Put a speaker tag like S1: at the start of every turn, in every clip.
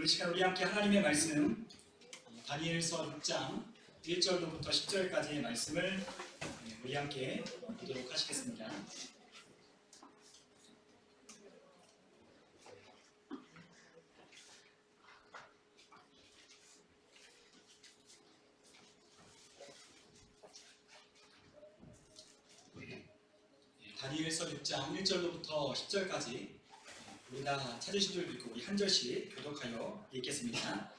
S1: 시간 우리 함께 하나님의 말씀 다니엘서 6장 1절로부터 10절까지의 말씀을 우리 함께 보도록 하시겠습니다. 다니엘서 6장 1절로부터 10절까지 우리가 찾으신 줄 믿고 우리 한 절씩 교독하여 읽겠습니다.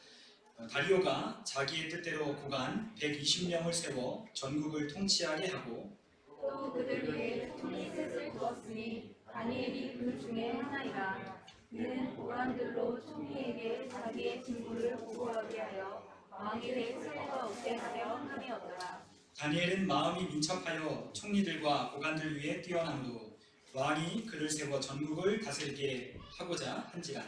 S1: 다리오가 자기의 뜻대로 고관 120명을 세워 전국을 통치하게 하고
S2: 또 그들 위에 총리 셋을 두었으니 다니엘이 그 중에 하나이라. 그는 고관들로 총리에게 자기의 직무를 보고하게 하여 왕에게 소리가 없게 하려 함이었더라.
S1: 다니엘은 마음이 민첩하여 총리들과 고관들 위에 뛰어남으로 왕이 그를 세워 전국을 다스리게 하고자 한지라.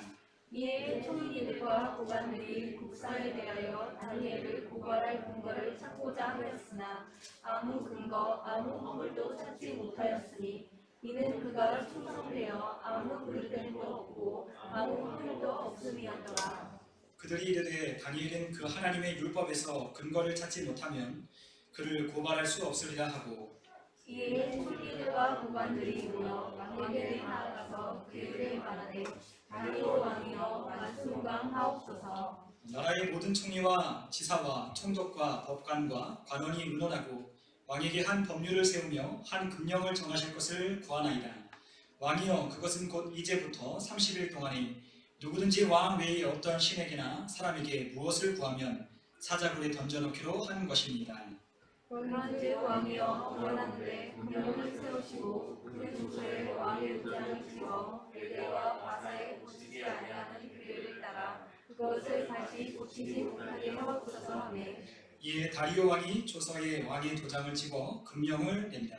S2: 이에 총리들과 고관들이 국사에 대하여 다니엘을 고발할 근거를 찾고자 하였으나 아무 근거, 아무 허물도 찾지 못하였으니 이는 그가 충성되어 아무 그릇됨도 없고 아무 허물도 없음이었더라.
S1: 그들이 이르되 다니엘은 그 하나님의 율법에서 근거를 찾지 못하면 그를 고발할 수 없으리라 하고
S2: 이에 총리들과 고관들이 모여 왕에게 나아가서 그에게 말하되 다리오 왕이여 말씀강하옵소서.
S1: 나라의 모든 총리와 지사와 총독과 법관과 관원이 의논하고 왕에게 한 법률을 세우며 한 금령을 정하실 것을 구하나이다. 왕이여 그것은 곧 이제부터 30일 동안에 누구든지 왕 외의 어떤 신에게나 사람에게 무엇을 구하면 사자굴에 던져놓기로 한 것입니다.
S2: 그런즉 왕이여 원하는데 금령을 세우시고 그 주소에 왕의 의장을 찍어 베델과 바사에 고치지 아니하는 규례를 따라 그것을 다시 고치지 못하게 하옵소서 하매
S1: 이에 다리오 왕이 조서에 왕의 도장을 찍어 금령을 낸다.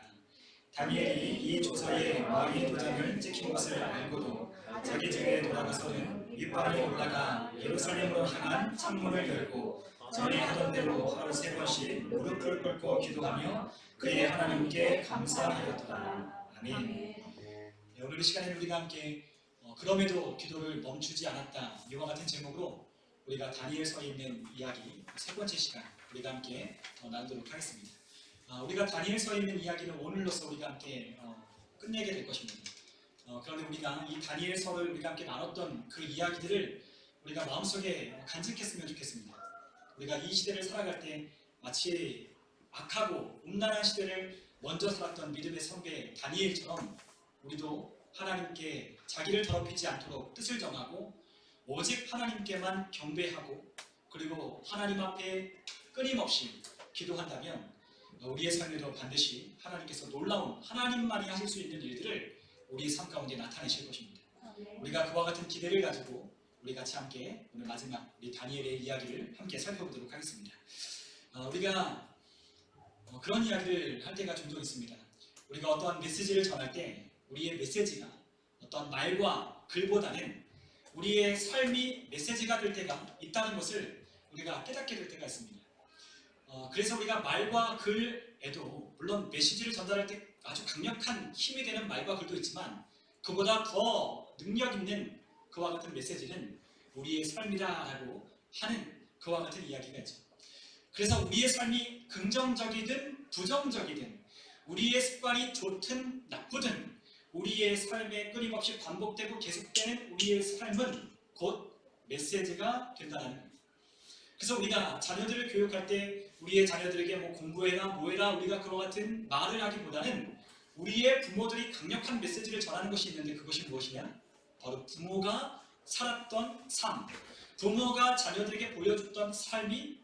S1: 다니엘이 이 조서에 왕의 도장을 찍힌 것을 알고도 자기 집에 돌아가서는 윗방에 올라가 예루살렘으로 향한 창문을 열고 전에 하던 대로 하루 3번씩 무릎을 꿇고 기도하며 그의 하나님께 감사하였더라. 아멘. 네, 오늘 이 시간에 우리가 함께 그럼에도 기도를 멈추지 않았다 이와 같은 제목으로 우리가 다니엘서에 있는 이야기 세 번째 시간 우리가 함께 나누도록 하겠습니다. 우리가 다니엘서에 있는 이야기는 오늘로서 우리가 함께 끝내게 될 것입니다. 그런데 우리가 이 다니엘서를 우리가 함께 나눴던 그 이야기들을 우리가 마음속에 간직했으면 좋겠습니다. 우리가 이 시대를 살아갈 때 마치 악하고 음란한 시대를 먼저 살았던 믿음의 선배 다니엘처럼 우리도 하나님께 자기를 더럽히지 않도록 뜻을 정하고 오직 하나님께만 경배하고 그리고 하나님 앞에 끊임없이 기도한다면 우리의 삶에도 반드시 하나님께서 놀라운 하나님만이 하실 수 있는 일들을 우리의 삶 가운데 나타내실 것입니다. 우리가 그와 같은 기대를 가지고 우리 같이 함께 오늘 마지막 우리 다니엘의 이야기를 함께 살펴보도록 하겠습니다. 우리가 그런 이야기를 할 때가 종종 있습니다. 우리가 어떠한 메시지를 전할 때 우리의 메시지가 어떤 말과 글보다는 우리의 삶이 메시지가 될 때가 있다는 것을 우리가 깨닫게 될 때가 있습니다. 그래서 우리가 말과 글에도 물론 메시지를 전달할 때 아주 강력한 힘이 되는 말과 글도 있지만 그보다 더 능력 있는 그와 같은 메시지는 우리의 삶이다라고 하는 그와 같은 이야기가 있죠. 그래서 우리의 삶이 긍정적이든 부정적이든 우리의 습관이 좋든 나쁘든 우리의 삶에 끊임없이 반복되고 계속되는 우리의 삶은 곧 메시지가 된다는 겁니다. 그래서 우리가 자녀들을 교육할 때 우리의 자녀들에게 뭐 공부해라 뭐해라 우리가 그와 같은 말을 하기보다는 우리의 부모들이 강력한 메시지를 전하는 것이 있는데 그것이 무엇이냐? 바로 부모가 살았던 삶, 부모가 자녀들에게 보여줬던 삶이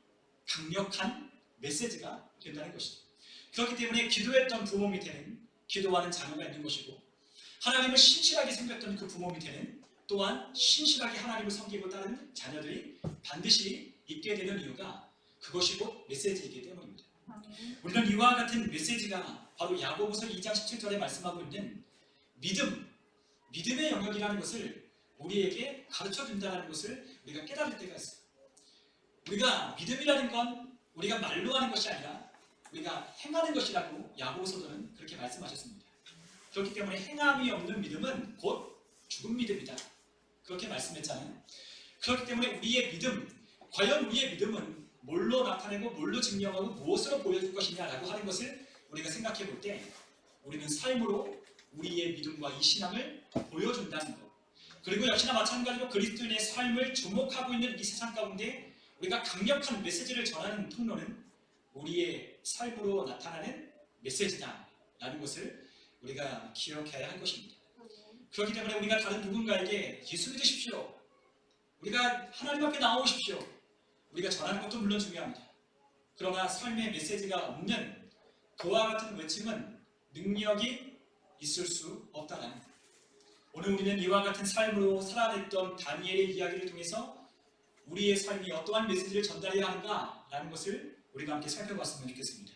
S1: 강력한 메시지가 된다는 것이죠. 그렇기 때문에 기도했던 부모 밑에는 기도하는 자녀가 있는 것이고 하나님을 신실하게 섬겼던 그 부모 밑에는 또한 신실하게 하나님을 섬기고 따르는 자녀들이 반드시 있게 되는 이유가 그것이 곧 메시지이기 때문입니다. 우리는 이와 같은 메시지가 바로 야고보서 2장 17절에 말씀하고 있는 믿음의 영역이라는 것을 우리에게 가르쳐준다는 것을 우리가 깨달을 때가 있어요. 우리가 믿음이라는 건 우리가 말로 하는 것이 아니라 우리가 행하는 것이라고 야고보서는 그렇게 말씀하셨습니다. 그렇기 때문에 행함이 없는 믿음은 곧 죽은 믿음이다. 그렇게 말씀했잖아요. 그렇기 때문에 우리의 믿음, 과연 우리의 믿음은 뭘로 나타내고 뭘로 증명하고 무엇으로 보여줄 것이냐라고 하는 것을 우리가 생각해 볼 때 우리는 삶으로 우리의 믿음과 이 신앙을 보여준다는 것. 그리고 역시나 마찬가지로 그리스도인의 삶을 주목하고 있는 이 세상 가운데 우리가 강력한 메시지를 전하는 통로는 우리의 삶으로 나타나는 메시지다라는 것을 우리가 기억해야 할 것입니다. 그렇기 때문에 우리가 다른 누군가에게 예수 믿으십시오, 우리가 하나님 앞에 나오십시오, 우리가 전하는 것도 물론 중요합니다. 그러나 삶의 메시지가 없는 그와 같은 외침은 능력이 있을 수 없다는 것. 오늘 우리는 이와 같은 삶으로 살아냈던 다니엘의 이야기를 통해서 우리의 삶이 어떠한 메시지를 전달해야 하는가라는 것을 우리가 함께 살펴봤으면 좋겠습니다.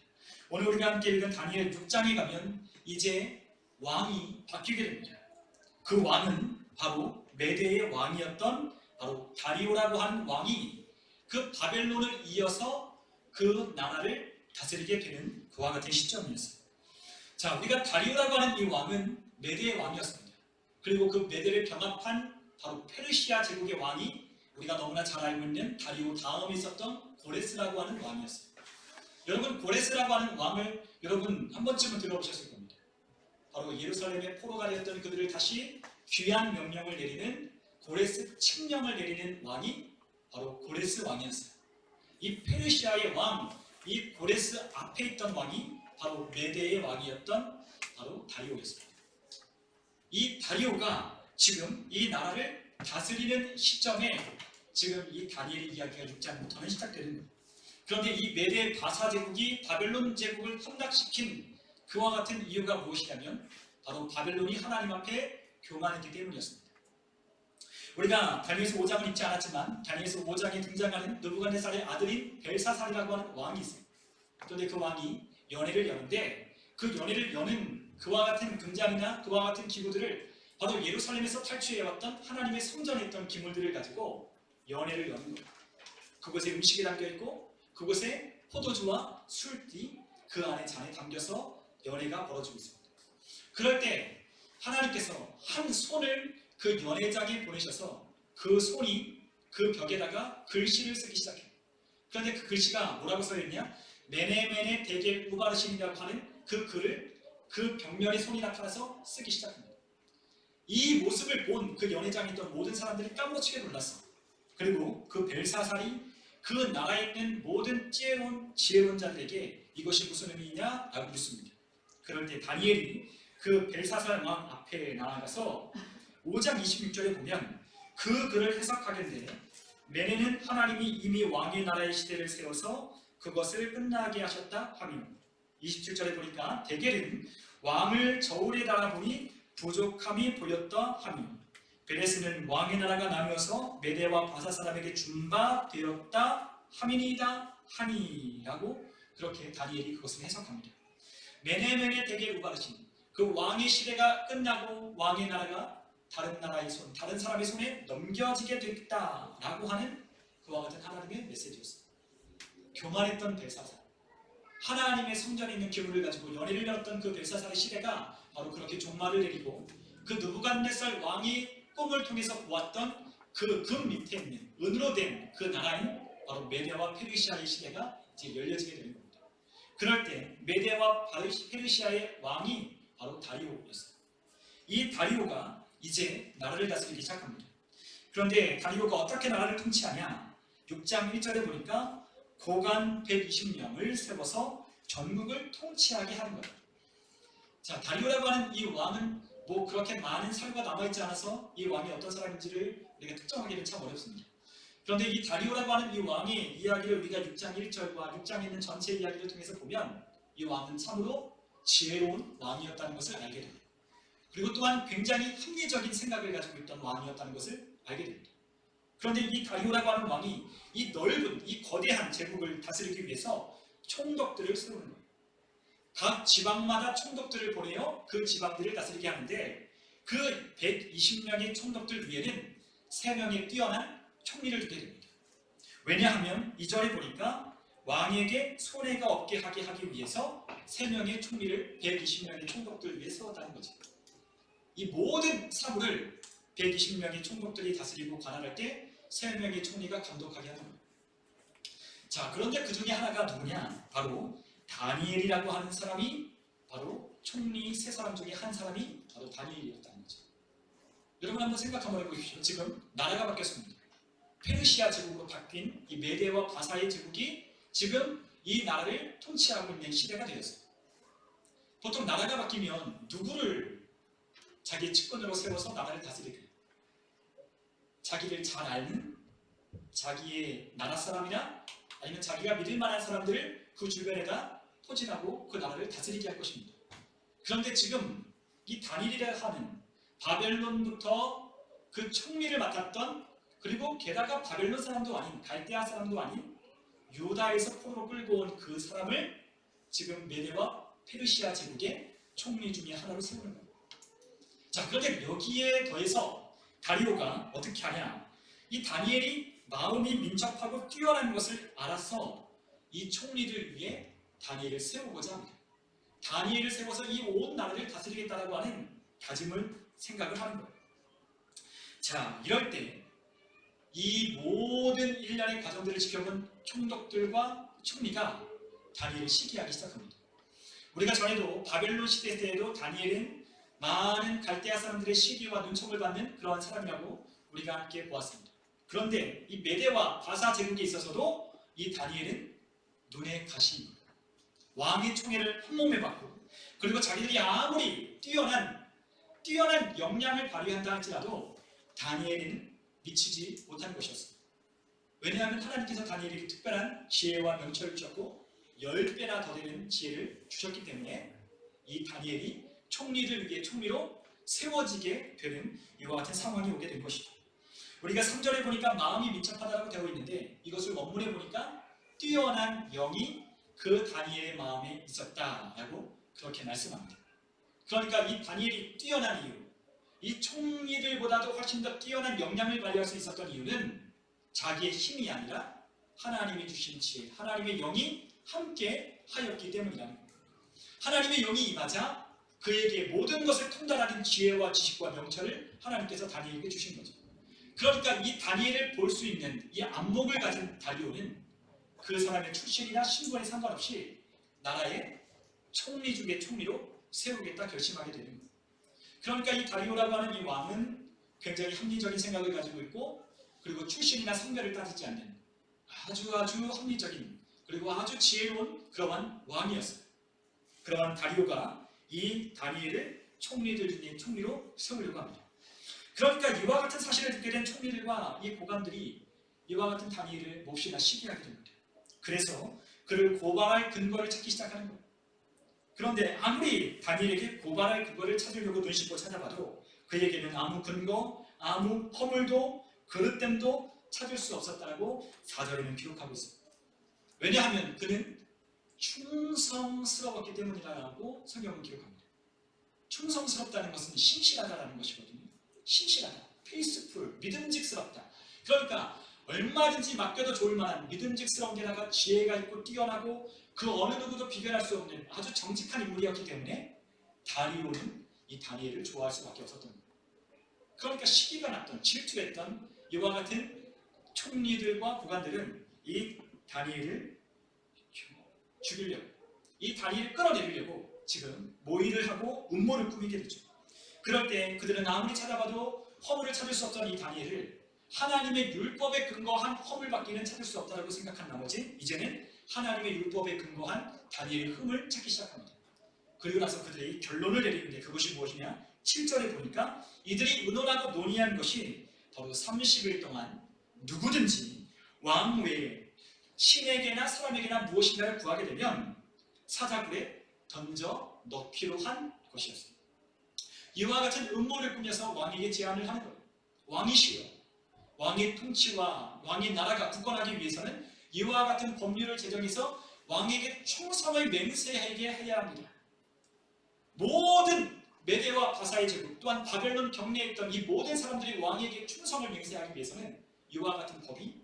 S1: 오늘 우리가 함께 읽은 다니엘 6장에 가면 이제 왕이 바뀌게 됩니다. 그 왕은 바로 메대의 왕이었던 바로 다리오라고 하는 왕이 그 바벨론을 이어서 그 나라를 다스리게 되는 그와 같은 시점이었어요. 자, 우리가 다리오라고 하는 이 왕은 메대의 왕이었습니다. 그리고 그 메대를 병합한 바로 페르시아 제국의 왕이 우리가 너무나 잘 알고 있는 다리오 다음에 있었던 고레스라고 하는 왕이었어요. 여러분, 고레스라고 하는 왕을 여러분 한 번쯤은 들어보셨을 겁니다. 바로 예루살렘의 포로가 되었던 그들을 다시 귀환 명령을 내리는 고레스 칙령을 내리는 왕이 바로 고레스 왕이었어요. 이 페르시아의 왕, 이 고레스 앞에 있던 왕이 바로 메대의 왕이었던 바로 다리오였습니다. 이 다리오가 지금 이 나라를 다스리는 시점에 지금 이 다니엘의 이야기가 6장부터는 시작되는 거예요. 그런데 이 메대 바사 제국이 바벨론 제국을 함락시킨 그와 같은 이유가 무엇이냐면 바로 바벨론이 하나님 앞에 교만했기 때문이었습니다. 우리가 다니엘서 5장을 읽지 않았지만 다니엘서 5장에 등장하는 느부갓네살의 아들인 벨사살이라고 하는 왕이 있어요. 그런데 그 왕이 연회를 여는데 그 연회를 여는 그와 같은 금장이나 그와 같은 기구들을 바로 예루살렘에서 탈취해왔던 하나님의 성전에 있던 기물들을 가지고 연회를 여는 거예요. 그곳에 음식이 담겨있고 그곳에 포도주와 술이 그 안에 잔에 담겨서 연회가 벌어지고 있습니다. 그럴 때 하나님께서 한 손을 그 연회장에 보내셔서 그 손이 그 벽에다가 글씨를 쓰기 시작해요. 그런데 그 글씨가 뭐라고 써있냐? 메네메네 데겔 우바르신이라고 하는 그 글을 그 벽면에 손이 나타나서 쓰기 시작합니다. 이 모습을 본 그 연회장에 있던 모든 사람들이 까무러치게 놀랐어. 그리고 그 벨사살이 그 나라에 있는 모든 지혜로운 자들에게 이것이 무슨 의미냐? 라고 묻습니다. 그럴 때 다니엘이 그 벨사살 왕 앞에 나아가서 5장 26절에 보면 그 글을 해석하겠는데 메네는 하나님이 이미 왕의 나라의 시대를 세워서 그것을 끝나게 하셨다 하며 27절에 보니까 데겔은 왕을 저울에 달아보니 부족함이 보였다 하며 베레스는 왕의 나라가 나뉘어서 메대와 바사 사람에게 준바되었다 함이니이다 하니라고 그렇게 다니엘이 그것을 해석합니다. 메네메네 데겔 우바르신 그 왕의 시대가 끝나고 왕의 나라가 다른 나라의 손, 다른 사람의 손에 넘겨지게 됐다라고 하는 그와 같은 하나님의 메시지였습니다. 교만했던 벨사살, 하나님의 성전에 있는 기물을 가지고 연회를 열었던 그 벨사살의 시대가 바로 그렇게 종말을 내리고 그 느부갓네살 왕이 꿈을 통해서 보았던 그 금 밑에 있는 은으로 된 그 나라인 바로 메대와 페르시아의 시대가 이제 열려지게 되는 겁니다. 그럴 때 메대와 페르시아의 왕이 바로 다리오였어요. 이 다리오가 이제 나라를 다스리기 시작합니다. 그런데 다리오가 어떻게 나라를 통치하냐? 6장 1절에 보니까 고관 120명을 세워서 전국을 통치하게 하는 거예요. 자, 다리오라고 하는 이 왕은 뭐 그렇게 많은 사료가 남아있지 않아서 이 왕이 어떤 사람인지를 우리가 특정하기는 참 어렵습니다. 그런데 이 다리오라고 하는 이 왕의 이야기를 우리가 6장 1절과 6장에 있는 전체 이야기를 통해서 보면 이 왕은 참으로 지혜로운 왕이었다는 것을 알게 됩니다. 그리고 또한 굉장히 합리적인 생각을 가지고 있던 왕이었다는 것을 알게 됩니다. 그런데 이 다리오라고 하는 왕이 이 넓은, 이 거대한 제국을 다스리기 위해서 총독들을 세우는 거예요. 각 지방마다 총독들을 보내어 그 지방들을 다스리게 하는데 그 120명의 총독들 위에는 3명의 뛰어난 총리를 두게 됩니다. 왜냐하면 2절에 보니까 왕에게 손해가 없게 하게 하기 위해서 3명의 총리를 120명의 총독들 위해 세웠다는 거죠. 이 모든 사물을 120명의 총독들이 다스리고 관할할 때 3명의 총리가 감독하게 하는 거예요. 자, 그런데 그 중에 하나가 누구냐? 바로 다니엘이라고 하는 사람이 바로 총리 3사람 중에 한 사람이 바로 다니엘이었다는 거죠. 여러분 한번 생각 한번 해보십시오. 지금 나라가 바뀌었습니다. 페르시아 제국으로 바뀐 이 메데와 바사의 제국이 지금 이 나라를 통치하고 있는 시대가 되었어요. 보통 나라가 바뀌면 누구를 자기 측근으로 세워서 나라를 다스리게 해요? 자기를 잘 아는 자기의 나라 사람이나 아니면 자기가 믿을 만한 사람들을 그 주변에다 포진하고 그 나라를 다스리게 할 것입니다. 그런데 지금 이 다니엘이라 하는 바벨론부터 그 총리를 맡았던, 그리고 게다가 바벨론 사람도 아닌 갈대아 사람도 아닌 유다에서 포로로 끌고 온 그 사람을 지금 메데와 페르시아 제국의 총리 중에 하나로 세우는 거예요. 자, 그런데 여기에 더해서 다리오가 어떻게 하냐? 이 다니엘이 마음이 민첩하고 뛰어난 것을 알아서 이 총리를 위해 다니엘을 세우고자 합니다. 다니엘을 세워서 이 온 나라를 다스리겠다라고 하는 다짐을 생각을 하는 거예요. 자, 이럴 때 이 모든 일련의 과정들을 지켜본 총독들과 총리가 다니엘을 시기하기 시작합니다. 우리가 전에도 바벨론 시대 때에도 다니엘은 많은 갈대아 사람들의 시기와 눈총을 받는 그러한 사람이라고 우리가 함께 보았습니다. 그런데 이 메데와 바사 제국에 있어서도 이 다니엘은 눈에 가시입니다. 왕의 총애를 한몸에 받고, 그리고 자기들이 아무리 뛰어난 역량을 발휘한다 할지라도 다니엘은 미치지 못한 것이었습니다. 왜냐하면 하나님께서 다니엘에게 특별한 지혜와 명철을 주셨고 10배나 더 되는 지혜를 주셨기 때문에 이 다니엘이 총리를 위해 총리로 세워지게 되는 이와 같은 상황이 오게 된 것이죠. 우리가 3절에 보니까 마음이 민첩하다고 되어 있는데 이것을 원문에 보니까 뛰어난 영이 그 다니엘의 마음에 있었다라고 그렇게 말씀합니다. 그러니까 이 다니엘이 뛰어난 이유, 이 총리들보다도 훨씬 더 뛰어난 역량을 발휘할 수 있었던 이유는 자기의 힘이 아니라 하나님이 주신 지혜, 하나님의 영이 함께 하였기 때문이라는 겁니다. 하나님의 영이 임하자 그에게 모든 것을 통달하는 지혜와 지식과 명철을 하나님께서 다니엘에게 주신 거죠. 그러니까 이 다니엘을 볼 수 있는 이 안목을 가진 다리오는 그 사람의 출신이나 신분에 상관없이 나라의 총리 중의 총리로 세우겠다 결심하게 되는 거예요. 그러니까 이 다리오라고 하는 이 왕은 굉장히 합리적인 생각을 가지고 있고, 그리고 출신이나 성별을 따지지 않는 아주 합리적인 그리고 아주 지혜로운 그러한 왕이었어요. 그러한 다리오가 이 다니엘을 총리들 중에 총리로 세우려고 합니다. 그러니까 이와 같은 사실을 듣게 된 총리들과 이 고관들이 이와 같은 다니엘을 몹시나 시기하게 됩니다. 그래서 그를 고발할 근거를 찾기 시작하는 거예요. 그런데 아무리 다니엘에게 고발할 근거를 찾으려고 눈 씻고 찾아봐도 그에게는 아무 근거, 아무 허물도 그릇됨도 찾을 수 없었다고 4절에는 기록하고 있습니다. 왜냐하면 그는 충성스러웠기 때문이라고 성경은 기록합니다. 충성스럽다는 것은 신실하다라는 것이거든요. 신실하다, 페이스풀, 믿음직스럽다. 그러니까 얼마든지 맡겨도 좋을 만한 믿음직스러운 데다가 지혜가 있고 뛰어나고 그 어느 누구도 비교할 수 없는 아주 정직한 인물이었기 때문에 다리오는 이 다니엘을 좋아할 수밖에 없었던 거예요. 그러니까 시기가 났던, 질투했던 이와 같은 총리들과 고관들은 이 다니엘을 죽이려고, 이 다니엘을 끌어내리려고 지금 모의를 하고 음모를 꾸미게 되죠. 그럴 때 그들은 아무리 찾아봐도 허물을 찾을 수 없던 이 다니엘을 하나님의 율법에 근거한 허물밖에는 찾을 수 없다고 생각한 나머지 이제는 하나님의 율법에 근거한 다니엘의 흠을 찾기 시작합니다. 그리고 나서 그들이 결론을 내리는데 그것이 무엇이냐? 7절에 보니까 이들이 의논하고 논의한 것이 바로 30일 동안 누구든지 왕 외에 신에게나 사람에게나 무엇인가를 구하게 되면 사자굴에 던져 넣기로 한 것이었습니다. 이와 같은 음모를 꾸며서 왕에게 제안을 하는 거예요. 왕이시여, 왕의 통치와 왕의 나라가 굳건하기 위해서는 이와 같은 법률을 제정해서 왕에게 충성을 맹세하게 해야 합니다. 모든 메데와 바사의 제국 또한 바벨론 경내에 있던 이 모든 사람들이 왕에게 충성을 맹세하기 위해서는 이와 같은 법이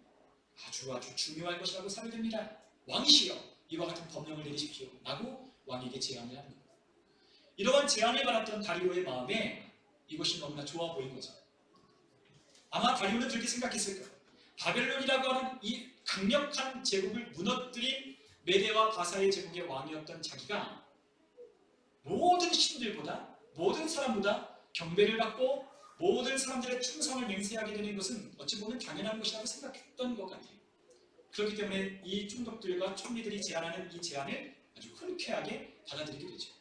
S1: 아주 중요할 것이라고 사료됩니다. 왕이시여, 이와 같은 법령을 내리십시오 라고 왕에게 제안을 하는 거예요. 이러한 제안을 받았던 다리오의 마음에 이것이 너무나 좋아 보인 거죠. 아마 다리오는 그렇게 생각했을 거예요. 바벨론이라고 하는 이 강력한 제국을 무너뜨린 메대와 바사의 제국의 왕이었던 자기가 모든 신들보다, 모든 사람보다 경배를 받고 모든 사람들의 충성을 맹세하게 되는 것은 어찌 보면 당연한 것이라고 생각했던 것 같아요. 그렇기 때문에 이 총독들과 총리들이 제안하는 이 제안을 아주 흔쾌하게 받아들이게 되죠.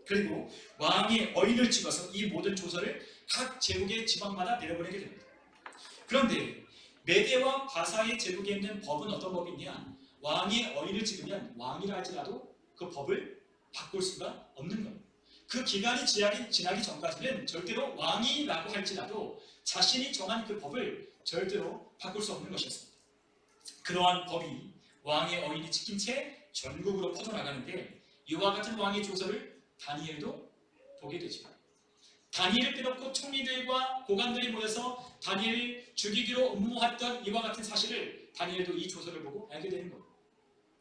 S1: 그리고 왕의 어인을 찍어서 이 모든 조서를 각 제국의 지방마다 내려보내게 됩니다. 그런데 메대와 바사의 제국에 있는 법은 어떤 법이 있냐? 왕의 어인을 찍으면 왕이라 할지라도 그 법을 바꿀 수가 없는 겁니다. 그 기간이 지나기 전까지는 절대로 왕이라고 할지라도 자신이 정한 그 법을 절대로 바꿀 수 없는 것이었습니다. 그러한 법이 왕의 어인이 찍힌 채 전국으로 퍼져나가는데 이와 같은 왕의 조서를 다니엘도 보게 되죠. 다니엘을 빼놓고 총리들과 고관들이 모여서 다니엘을 죽이기로 음모했던 이와 같은 사실을 다니엘도 이 조서를 보고 알게 되는 겁니다.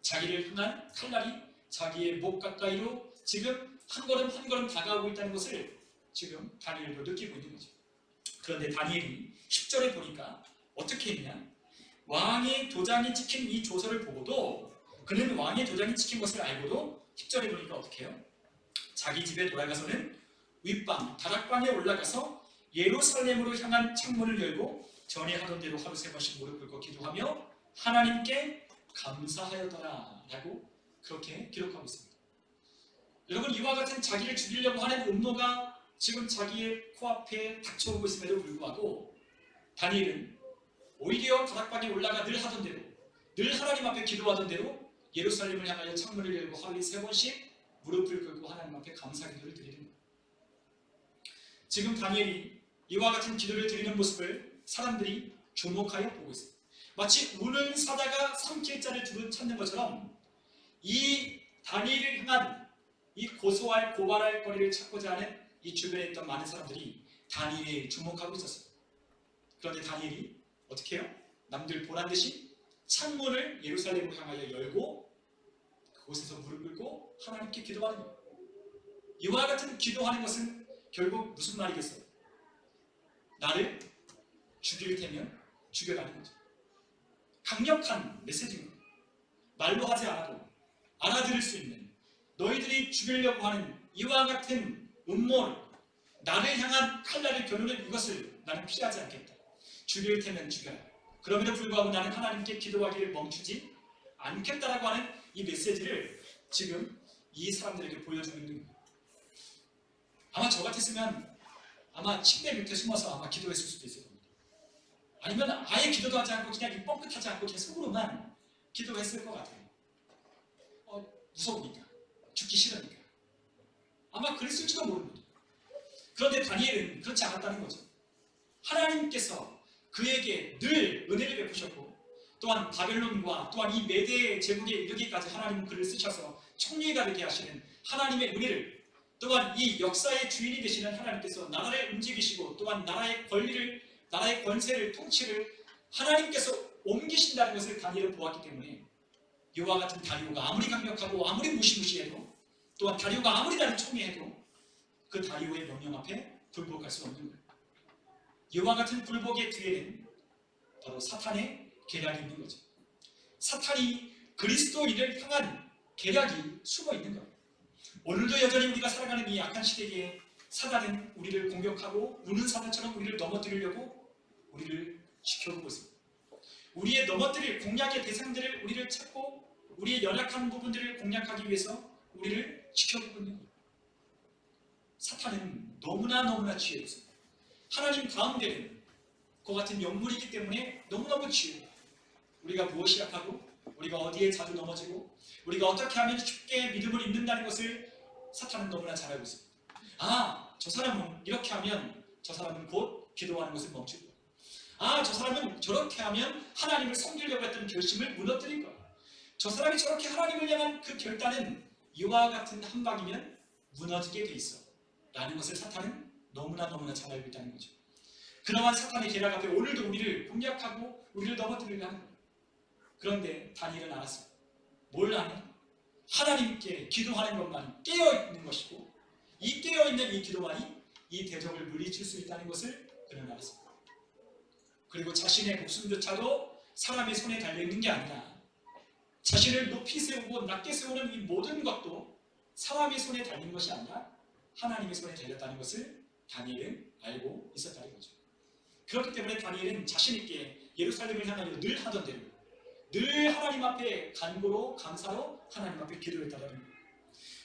S1: 자기를 향한 칼날이 자기의 목 가까이로 지금 한 걸음 한 걸음 다가오고 있다는 것을 지금 다니엘도 느끼고 있는 거죠. 그런데 다니엘이 10절에 보니까 어떻게 했냐? 왕의 도장이 찍힌 이 조서를 보고도, 그는 왕의 도장이 찍힌 것을 알고도 10절에 보니까 어떻게 해요? 자기 집에 돌아가서는 윗방, 다락방에 올라가서 예루살렘으로 향한 창문을 열고 전에 하던 대로 하루 3번씩 무릎 꿇고 기도하며 하나님께 감사하였더라 라고 그렇게 기록하고 있습니다. 여러분, 이와 같은 자기를 죽이려고 하는 음모가 지금 자기의 코앞에 닥쳐오고 있음에도 불구하고 다니엘은 오히려 다락방에 올라가 늘 하던 대로, 늘 하나님 앞에 기도하던 대로 예루살렘을 향하여 창문을 열고 하루에 3번씩 무릎을 꿇고 하나님 앞에 감사 기도를 드리는 거예요. 지금 다니엘이 이와 같은 기도를 드리는 모습을 사람들이 주목하여 보고 있습니다. 마치 우는 사자가 삼킬 자를 찾는 것처럼 이 다니엘을 향한 이 고소할 고발할 거리를 찾고자 하는 이 주변에 있던 많은 사람들이 다니엘을 주목하고 있었습니다. 그런데 다니엘이 어떻게 해요? 남들 보란 듯이 창문을 예루살렘을 향하여 열고 그곳에서 무릎 꿇고 하나님께 기도하는 거예요. 이와 같은 기도하는 것은 결국 무슨 말이겠어요? 나를 죽일 테면 죽여라는 거죠. 강력한 메시지입니다. 말로 하지 않아도 알아들을 수 있는, 너희들이 죽이려고 하는 이와 같은 음모를, 나를 향한 칼날을 겨누는 이것을 나는 피하지 않겠다. 죽일 테면 죽여라. 그럼에도 불구하고 나는 하나님께 기도하기를 멈추지 않겠다라고 하는 이 메시지를 지금 이 사람들에게 보여주는 겁니다. 아마 저 같았으면 아마 침대 밑에 숨어서 아마 기도했을 수도 있을 겁니다. 아니면 아예 기도도 하지 않고 그냥 입 뻥끗하지 않고 그냥 속으로만 기도했을 것 같아요. 무서우니까, 죽기 싫으니까. 아마 그랬을지도 모릅니다. 그런데 다니엘은 그렇지 않았다는 거죠. 하나님께서 그에게 늘 은혜를 베푸셨고, 또한 바벨론과 또한 이 메대 제국에 이르기까지 하나님은 그를 쓰셔서 총리가 되게 하시는 하나님의 은혜를, 또한 이 역사의 주인이 되시는 하나님께서 나라를 움직이시고 또한 나라의 권리를, 나라의 권세를, 통치를 하나님께서 옮기신다는 것을 다니엘은 보았기 때문에 이와 같은 다리오가 아무리 강력하고 아무리 무시무시해도, 또한 다리오가 아무리 나를 총애해도 그 다리오의 명령 앞에 굴복할 수 없는 거예요. 이와 같은 굴복의 뒤에는 바로 사탄의 계략이 있는 거죠. 사탄이 그리스도인을 향한 계략이 숨어 있는 거예요. 오늘도 여전히 우리가 살아가는 이 악한 시대에 사단은 우리를 공격하고 우는 사자처럼 우리를 넘어뜨리려고 우리를 지켜보고 있습니다. 우리의 넘어뜨릴 공략의 대상들을 우리를 찾고 우리의 연약한 부분들을 공략하기 위해서 우리를 지켜보고 있는 거예요. 사탄은 너무나 지혜롭습니다. 하나님 가운데는 그 같은 영물이기 때문에 너무너무 지혜로워요. 우리가 무엇이 약하고 우리가 어디에 자주 넘어지고 우리가 어떻게 하면 쉽게 믿음을 잃는다는 것을 사탄은 너무나 잘 알고 있습니다. 저 사람은 이렇게 하면 저 사람은 곧 기도하는 것을 멈출 거야. 저 사람은 저렇게 하면 하나님을 섬기려고 했던 결심을 무너뜨릴 거야. 저 사람이 저렇게 하나님을 향한 그 결단은 이와 같은 한 방이면 무너지게 돼 있어 라는 것을 사탄은 너무나 잘 알고 있다는 거죠. 그러한 사탄의 계략 앞에 오늘도 우리를 공략하고 우리를 넘어뜨리려 하는 거예요. 그런데 다니엘은 알았어요. 뭘 아냐? 하나님께 기도하는 것만 깨어있는 것이고 이 깨어있는 이 기도만이 이 대적을 물리칠 수 있다는 것을 그는 알았습니다. 그리고 자신의 목숨조차도 사람의 손에 달려있는 게 아니라 자신을 높이 세우고 낮게 세우는 이 모든 것도 사람의 손에 달린 것이 아니라 하나님의 손에 달렸다는 것을 다니엘은 알고 있었다는 거죠. 그렇기 때문에 다니엘은 자신 있게 예루살렘을 향하여 늘 하던 대로 늘 하나님 앞에 간구로 감사로 하나님 앞에 기도했다는 거예요.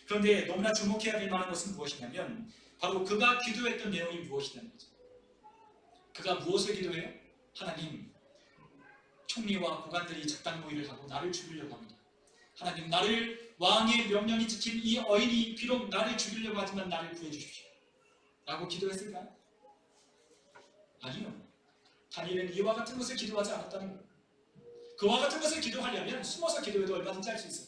S1: 그런데 너무나 주목해야 될 만한 것은 무엇이냐면 바로 그가 기도했던 내용이 무엇이냐는 거죠. 그가 무엇을 기도해요? 하나님, 총리와 고관들이 작당 모의를 하고 나를 죽이려고 합니다. 하나님, 나를 왕의 명령이 지킨 이 어인이 비록 나를 죽이려고 하지만 나를 구해 주십시오 라고 기도했을까요? 아니요. 다니엘은 이와 같은 것을 기도하지 않았다는 거예요. 그와 같은 것을 기도하려면 숨어서 기도해도 얼마든지 할 수 있어요.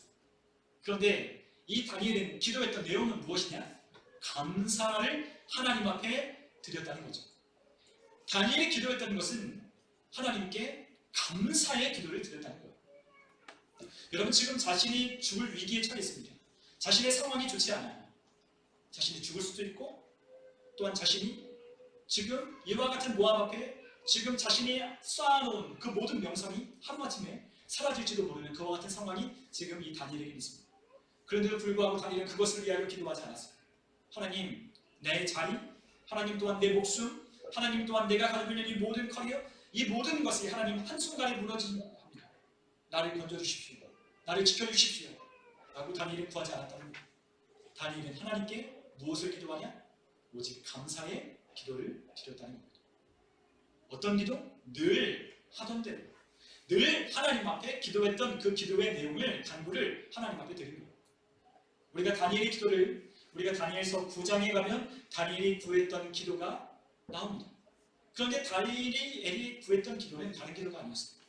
S1: 그런데 이 다니엘은 기도했던 내용은 무엇이냐? 감사를 하나님 앞에 드렸다는 거죠. 다니엘이 기도했던 것은 하나님께 감사의 기도를 드렸다는 거예요. 여러분, 지금 자신이 죽을 위기에 처했습니다. 자신의 상황이 좋지 않아요. 자신이 죽을 수도 있고 또한 자신이 지금 이와 같은 모압 앞에 지금 자신이 쌓아놓은 그 모든 명성이 하루아침에 사라질지도 모르는 그와 같은 상황이 지금 이 다니엘에게 있습니다. 그런데도 불구하고 다니엘은 그것을 위하여 기도하지 않았어요. 하나님, 내 자리, 하나님 또한 내 목숨, 하나님 또한 내가 가지고 있는 이 모든 커리어, 이 모든 것이 하나님 한순간에 무너집니다. 나를 건져주십시오. 나를 지켜주십시오 라고 다니엘은 구하지 않았다는 거예요. 다니엘은 하나님께 무엇을 기도하냐? 오직 감사의 기도를 드렸다는 겁니다. 어떤 기도? 늘 하던 대로 늘 하나님 앞에 기도했던 그 기도의 내용을 간구를 하나님 앞에 드린 거예요. 우리가 다니엘의 기도를 우리가 다니엘서 9장에 가면 다니엘이 구했던 기도가 나옵니다. 그런데 다니엘이 구했던 기도는 다른 기도가 아니었어요.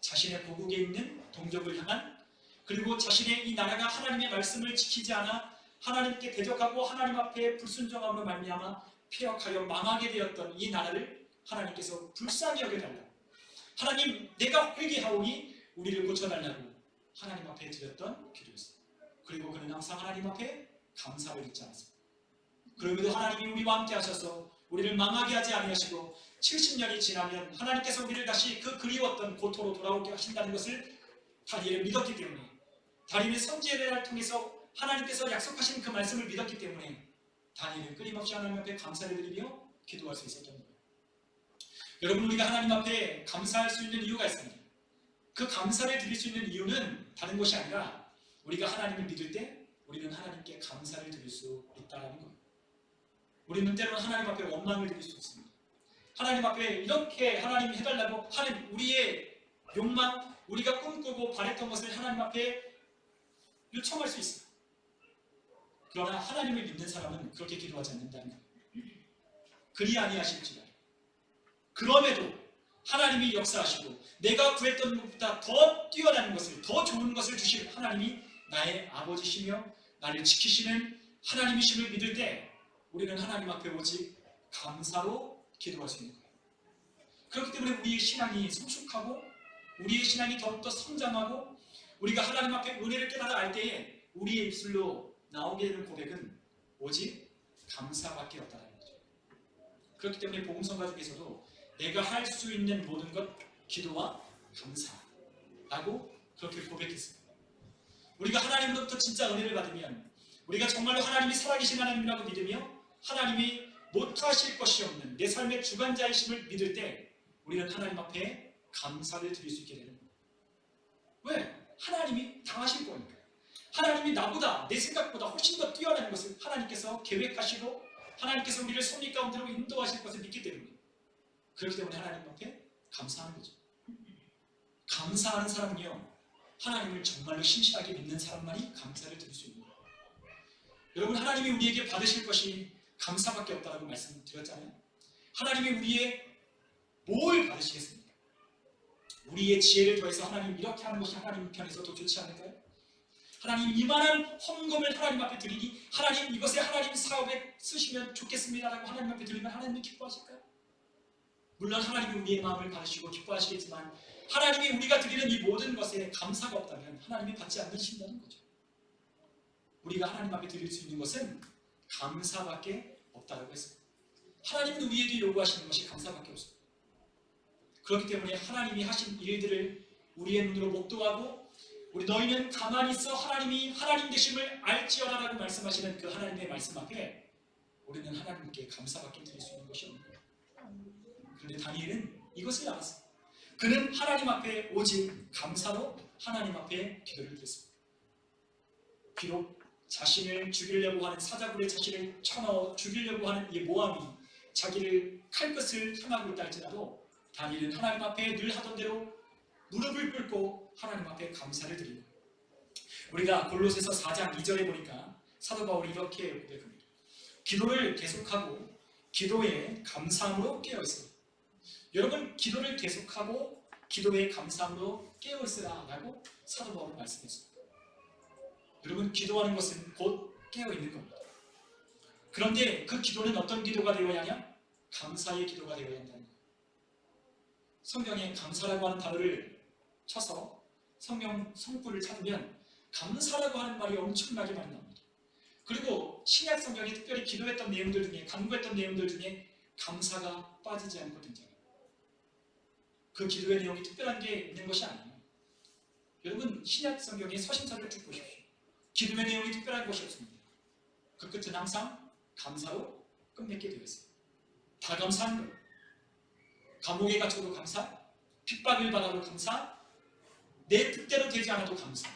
S1: 자신의 고국에 있는 동족을 향한, 그리고 자신의 이 나라가 하나님의 말씀을 지키지 않아 하나님께 대적하고 하나님 앞에 불순종함으로 말미암아 폐역하여 망하게 되었던 이 나라를 하나님께서 불쌍히 여겨달라고, 하나님 내가 회개하오니 우리를 고쳐달라고 하나님 앞에 드렸던 기도였어요. 그리고 그는 항상 하나님 앞에 감사를 잊지 않았습니다. 그럼에도 하나님이 우리와 함께 하셔서 우리를 망하게 하지 아니하시고 70년이 지나면 하나님께서 우리를 다시 그 그리웠던 고토로 돌아오게 하신다는 것을 다니엘은 믿었기 때문에, 다니엘의 선지자를 통해서 하나님께서 약속하신 그 말씀을 믿었기 때문에 다니엘은 끊임없이 하나님 앞에 감사를 드리며 기도할 수 있었던 거예요. 여러분, 우리가 하나님 앞에 감사할 수 있는 이유가 있습니다. 그 감사를 드릴 수 있는 이유는 다른 것이 아니라 우리가 하나님을 믿을 때 우리는 하나님께 감사를 드릴 수 있다는 거예요. 우리는 때로는 하나님 앞에 원망을 드릴 수 있습니다. 하나님 앞에 이렇게 하나님이 해달라고 하는 우리의 욕망, 우리가 꿈꾸고 바랬던 것을 하나님 앞에 요청할 수 있어요. 그러나 하나님을 믿는 사람은 그렇게 기도하지 않는다는 거예요. 그리 아니하실지라. 그럼에도 하나님이 역사하시고 내가 구했던 것보다 더 뛰어난 것을, 더 좋은 것을 주실 하나님이 나의 아버지시며 나를 지키시는 하나님이심을 믿을 때 우리는 하나님 앞에 오직 감사로 기도할 수 있는 거예요. 그렇기 때문에 우리의 신앙이 성숙하고 우리의 신앙이 더욱더 성장하고 우리가 하나님 앞에 은혜를 깨달아 알 때에 우리의 입술로 나오게 되는 고백은 오직 감사밖에 없다는 거죠. 그렇기 때문에 복음성가 중에서도 내가 할 수 있는 모든 것 기도와 감사라고 그렇게 고백했습니다. 우리가 하나님으로부터 진짜 은혜를 받으면, 우리가 정말로 하나님이 살아계신 하나님이라고 믿으며 하나님이 못하실 것이 없는 내 삶의 주관자이심을 믿을 때 우리는 하나님 앞에 감사를 드릴 수 있게 되는 거예요. 왜? 하나님이 다 하실 거니까. 하나님이 나보다, 내 생각보다 훨씬 더 뛰어난 것을 하나님께서 계획하시고 하나님께서 우리를 섭리 가운데로 인도하실 것을 믿기 때문에, 그렇기 때문에 하나님 앞에 감사하는 거죠. 감사하는 사람은요, 하나님을 정말로 신실하게 믿는 사람만이 감사를 드릴 수 있는 거예요. 여러분, 하나님이 우리에게 받으실 것이 감사밖에 없다고 말씀드렸잖아요. 하나님이 우리의 뭘 받으시겠습니까? 우리의 지혜를 더해서 하나님 이렇게 하는 것이 하나님 편에서 더 좋지 않을까요? 하나님 이만한 헌금을 하나님 앞에 드리니 하나님 이것에 하나님 사업에 쓰시면 좋겠습니다라고 하나님 앞에 드리면 하나님이 기뻐하실까요? 물론 하나님이 우리의 마음을 받으시고 기뻐하시겠지만 하나님이 우리가 드리는 이 모든 것에 감사가 없다면 하나님이 받지 않으신다는 거죠. 우리가 하나님 앞에 드릴 수 있는 것은 감사밖에 없다고 했어요. 하나님은 우리에게 요구하시는 것이 감사밖에 없어요. 그렇기 때문에 하나님이 하신 일들을 우리의 눈으로 목도하고 우리 너희는 가만히 있어 하나님이 하나님 되심을 알지어라라고 말씀하시는 그 하나님의 말씀 앞에 우리는 하나님께 감사밖에 드릴 수 있는 것이 없는 거예요. 그런데 다니엘은 이것을 알았어요. 그는 하나님 앞에 오직 감사로 하나님 앞에 기도를 드렸습니다. 비록 자신을 죽이려고 하는 사자굴에 자신을 쳐넣어 죽이려고 하는 이 모함이 자기를 칼끝을 향하고 있다 할지라도 다니엘은 하나님 앞에 늘 하던 대로 무릎을 꿇고 하나님 앞에 감사를 드리고, 우리가 골로새서 4장 2절에 보니까 사도 바울이 이렇게 고백합니다. 기도를 계속하고 기도에 감사함으로 깨어있으라. 여러분, 기도를 계속하고 기도에 감사함으로 깨어있으라 라고 사도 바울은 말씀했습니다. 여러분, 기도하는 것은 곧 깨어있는 겁니다. 그런데 그 기도는 어떤 기도가 되어야 하냐? 감사의 기도가 되어야 한다는 거예요. 성경에 감사라고 하는 단어를 쳐서 성경 성구를 찾으면 감사라고 하는 말이 엄청나게 많이 나옵니다. 그리고 신약 성경에 특별히 기도했던 내용들 중에, 간구했던 내용들 중에 감사가 빠지지 않고 등장해요. 그 기도의 내용이 특별한 게 있는 것이 아니에요. 여러분, 신약 성경의 서신서를 쭉 보십시오. 기도의 내용이 특별한 것이 없습니다. 그 끝은 항상 감사로 끝맺게 되어 있어요. 다 감사한 거예요. 감옥에 갇혀도 감사, 핍박을 받아도 감사, 내 뜻대로 되지 않아도 감사.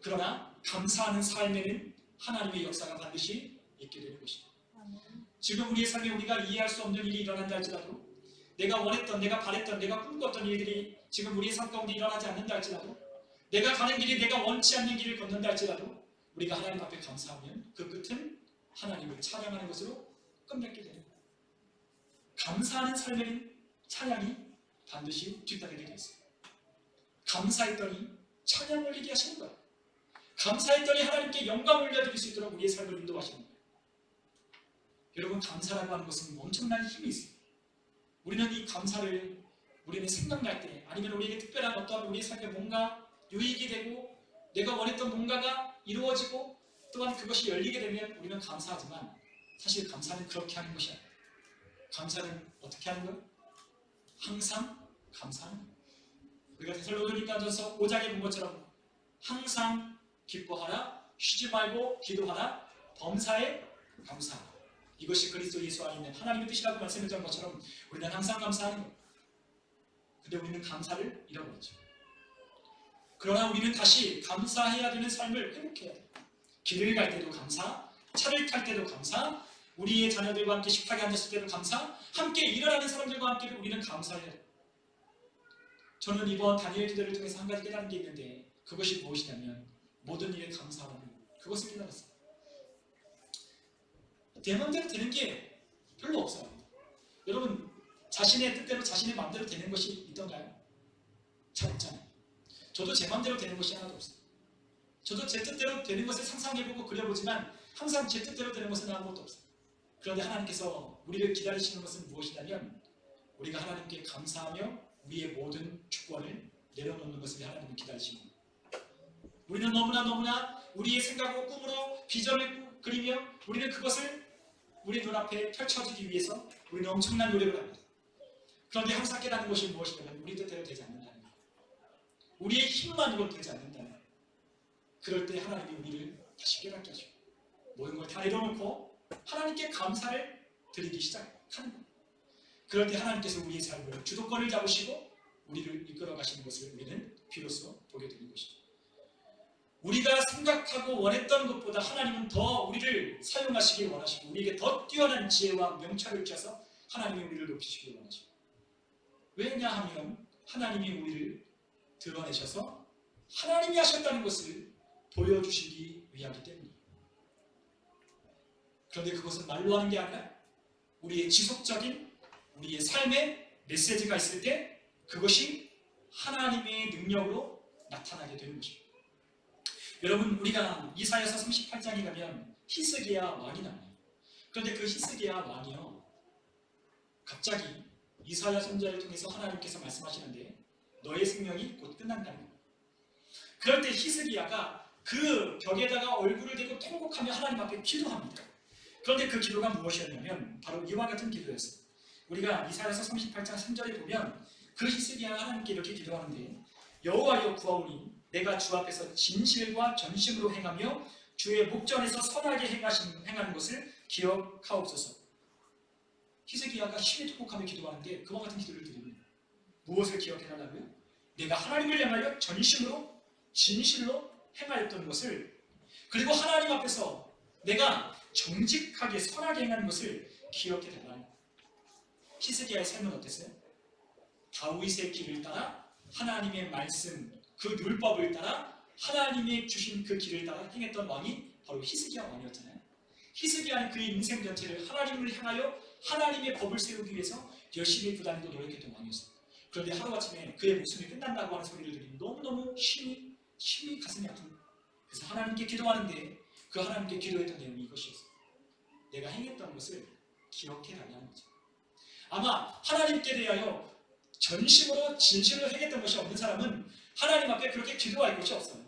S1: 그러나 감사하는 삶에는 하나님의 역사가 반드시 있게 되는 것입니다. 지금 우리의 삶에 우리가 이해할 수 없는 일이 일어난다 할지라도, 내가 원했던, 내가 바랬던, 내가 꿈꿨던 일들이 지금 우리의 삶 가운데 일어나지 않는다 할지라도, 내가 가는 길이 내가 원치 않는 길을 걷는다 할지라도 우리가 하나님 앞에 감사하면 그 끝은 하나님을 찬양하는 것으로 끝맺게 되는 거예요. 감사하는 삶에는 찬양이 반드시 뒤따르게 되어 있어요. 감사했더니 찬양 올리게 하시는 거예요. 감사했더니 하나님께 영광 올려드릴 수 있도록 우리의 삶을 인도하시는 거예요. 여러분, 감사라고 하는 것은 엄청난 힘이 있어요. 우리는 이 감사를 우리는 생각날 때, 아니면 우리에게 특별한 어떠한 우리의 삶에 뭔가 유익이 되고 내가 원했던 뭔가가 이루어지고 또한 그것이 열리게 되면 우리는 감사하지만, 사실 감사는 그렇게 하는 것이 아니에요. 감사는 어떻게 하는 거예요? 항상 감사하는 거예요. 우리가 데살로니가전서 5장에 본 것처럼 항상 기뻐하라, 쉬지 말고 기도하라, 범사에 감사하라. 이것이 그리스도 예수 안에 있는 하나님의 뜻이라고 말씀했던 것처럼 우리는 항상 감사하는 거예요. 근데 우리는 감사를 잃어버렸죠. 그러나 우리는 다시 감사해야 되는 삶을 회복해야 돼요. 길을 갈 때도 감사, 차를 탈 때도 감사, 우리의 자녀들과 함께 식탁에 앉았을 때도 감사, 함께 일어나는 사람들과 함께 우리는 감사해야 돼요. 저는 이번 다니엘 기도를 통해서 한 가지 깨달은 게 있는데, 그것이 무엇이냐면 모든 일에 감사하는 그것을 깨달았어요. 내 마음대로 되는 게 별로 없어요. 여러분, 자신의 뜻대로 자신의 마음대로 되는 것이 있던가요? 잘 없잖아요. 저도 제 마음대로 되는 것이 하나도 없어요. 저도 제 뜻대로 되는 것을 상상해보고 그려보지만 항상 제 뜻대로 되는 것은 아무것도 없어요. 그런데 하나님께서 우리를 기다리시는 것은 무엇이냐면, 우리가 하나님께 감사하며 우리의 모든 주권을 내려놓는 것을 하나님은 기다리시는 거예요. 우리는 너무나 우리의 생각으로 꿈으로 비전을 그리며 우리는 그것을 우리 눈앞에 펼쳐주기 위해서 우리는 엄청난 노력을 합니다. 그런데 항상 깨닫는 것이 무엇이냐면 우리 뜻대로 되지 않는다는 거예요. 우리의 힘만으로 되지 않는다는 거예요. 그럴 때 하나님이 우리를 다시 깨닫게 하시고 모든 걸 다 내려놓고 하나님께 감사를 드리기 시작하는 거예요. 그럴 때 하나님께서 우리의 삶을 주도권을 잡으시고 우리를 이끌어 가시는 것을 우리는 비로소 보게 되는 것이죠. 우리가 생각하고 원했던 것보다 하나님은 더 우리를 사용하시길 원하시고 우리에게 더 뛰어난 지혜와 명철을 주셔서 하나님이 우리를 높이시길 원하시고, 왜냐하면 하나님이 우리를 드러내셔서 하나님이 하셨다는 것을 보여주시기 위하기 때문이에요. 그런데 그것은 말로 하는 게 아니라 우리의 지속적인 우리의 삶에 메시지가 있을 때 그것이 하나님의 능력으로 나타나게 되는 것입니다. 여러분, 우리가 이사야서 38장에 가면 히스기야 왕이 나와요. 그런데 그 히스기야 왕이요, 갑자기 이사야 선지자를 통해서 하나님께서 말씀하시는데 너의 생명이 곧 끝난다는 거예요. 그럴 때 히스기야가 그 벽에다가 얼굴을 대고 통곡하며 하나님 앞에 기도합니다. 그런데 그 기도가 무엇이었냐면 바로 이와 같은 기도였어요. 우리가 이사야서 38장 3절에 보면 그 히스기야가 하나님께 이렇게 기도하는데 여호와여 구하오니 내가 주 앞에서 진실과 전심으로 행하며 주의 목전에서 선하게 행하는 것을 기억하옵소서. 히스기야가 심히 통곡하며 기도하는데 그와 같은 기도를 드립니다. 무엇을 기억해달라고요? 내가 하나님을 향하여 전심으로 진실로 행하였던 것을, 그리고 하나님 앞에서 내가 정직하게 선하게 행하는 것을 기억해달라는 거예요. 히스기야의 삶은 어땠어요? 다윗의 길을 따라 하나님의 말씀, 그 율법을 따라 하나님이 주신 그 길을 따라 행했던 왕이 바로 히스기야 왕이었잖아요. 히스기야는 그의 인생 전체를 하나님을 향하여 하나님의 법을 세우기 위해서 열심히 부단히도 노력했던 왕이었어요. 그런데 하루아침에 그의 목숨이 끝난다고 하는 소리를 들으니 너무너무 심히 가슴이 아픈 거예요. 그래서 하나님께 기도하는데 그 하나님께 기도했던 내용이 이것이었어요. 내가 행했던 것을 기억해달라는 거죠. 아마 하나님께 대하여 전심으로 진실로 행했던 것이 없는 사람은 하나님 앞에 그렇게 기도할 것이 없어요.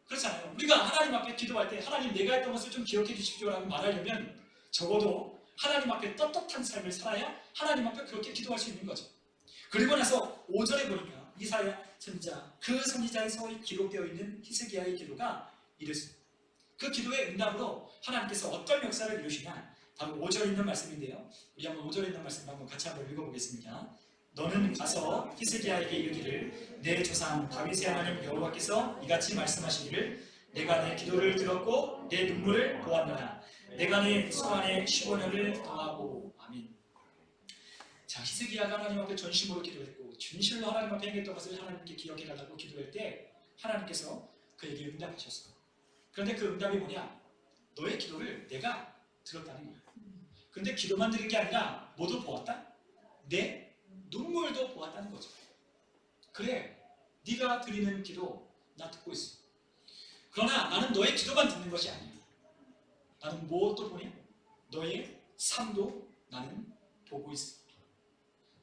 S1: 그렇잖아요. 우리가 하나님 앞에 기도할 때 하나님 내가 했던 것을 좀 기억해 주십시오라고 말하려면 적어도 하나님 앞에 떳떳한 삶을 살아야 하나님 앞에 그렇게 기도할 수 있는 거죠. 그리고 나서 5절에 보니까 이사야 선지자, 그 선지자에서 기록되어 있는 히스기야의 기도가 이랬습니다. 그 기도의 응답으로 하나님께서 어떤 역사를 이루시냐, 바로 5절에 있는 말씀인데요. 우리 한번 5절에 있는 말씀을 한번 같이 한번 읽어보겠습니다. 너는 가서 히스기야에게 이르기를 내 조상 다윗의 하나님 여호와께서 이같이 말씀하시기를 내가 내 기도를 들었고 내 눈물을 보았노라. 내가 내 소환에 15년을 더하고. 아멘. 자, 히스기야가 하나님 앞에 전심으로 기도했고 진실로 하나님 앞에 행했던 것을 하나님께 기억해달라고 기도할 때 하나님께서 그에게 응답하셨어요. 그런데 그 응답이 뭐냐? 너의 기도를 내가 들었다는 거야. 근데 기도만 들은 게 아니라 뭐도 보았다? 내 눈물도 보았다는 거죠. 그래, 네가 드리는 기도 나 듣고 있어. 그러나 나는 너의 기도만 듣는 것이 아니야. 나는 무엇도 보냐? 너의 삶도 나는 보고 있어.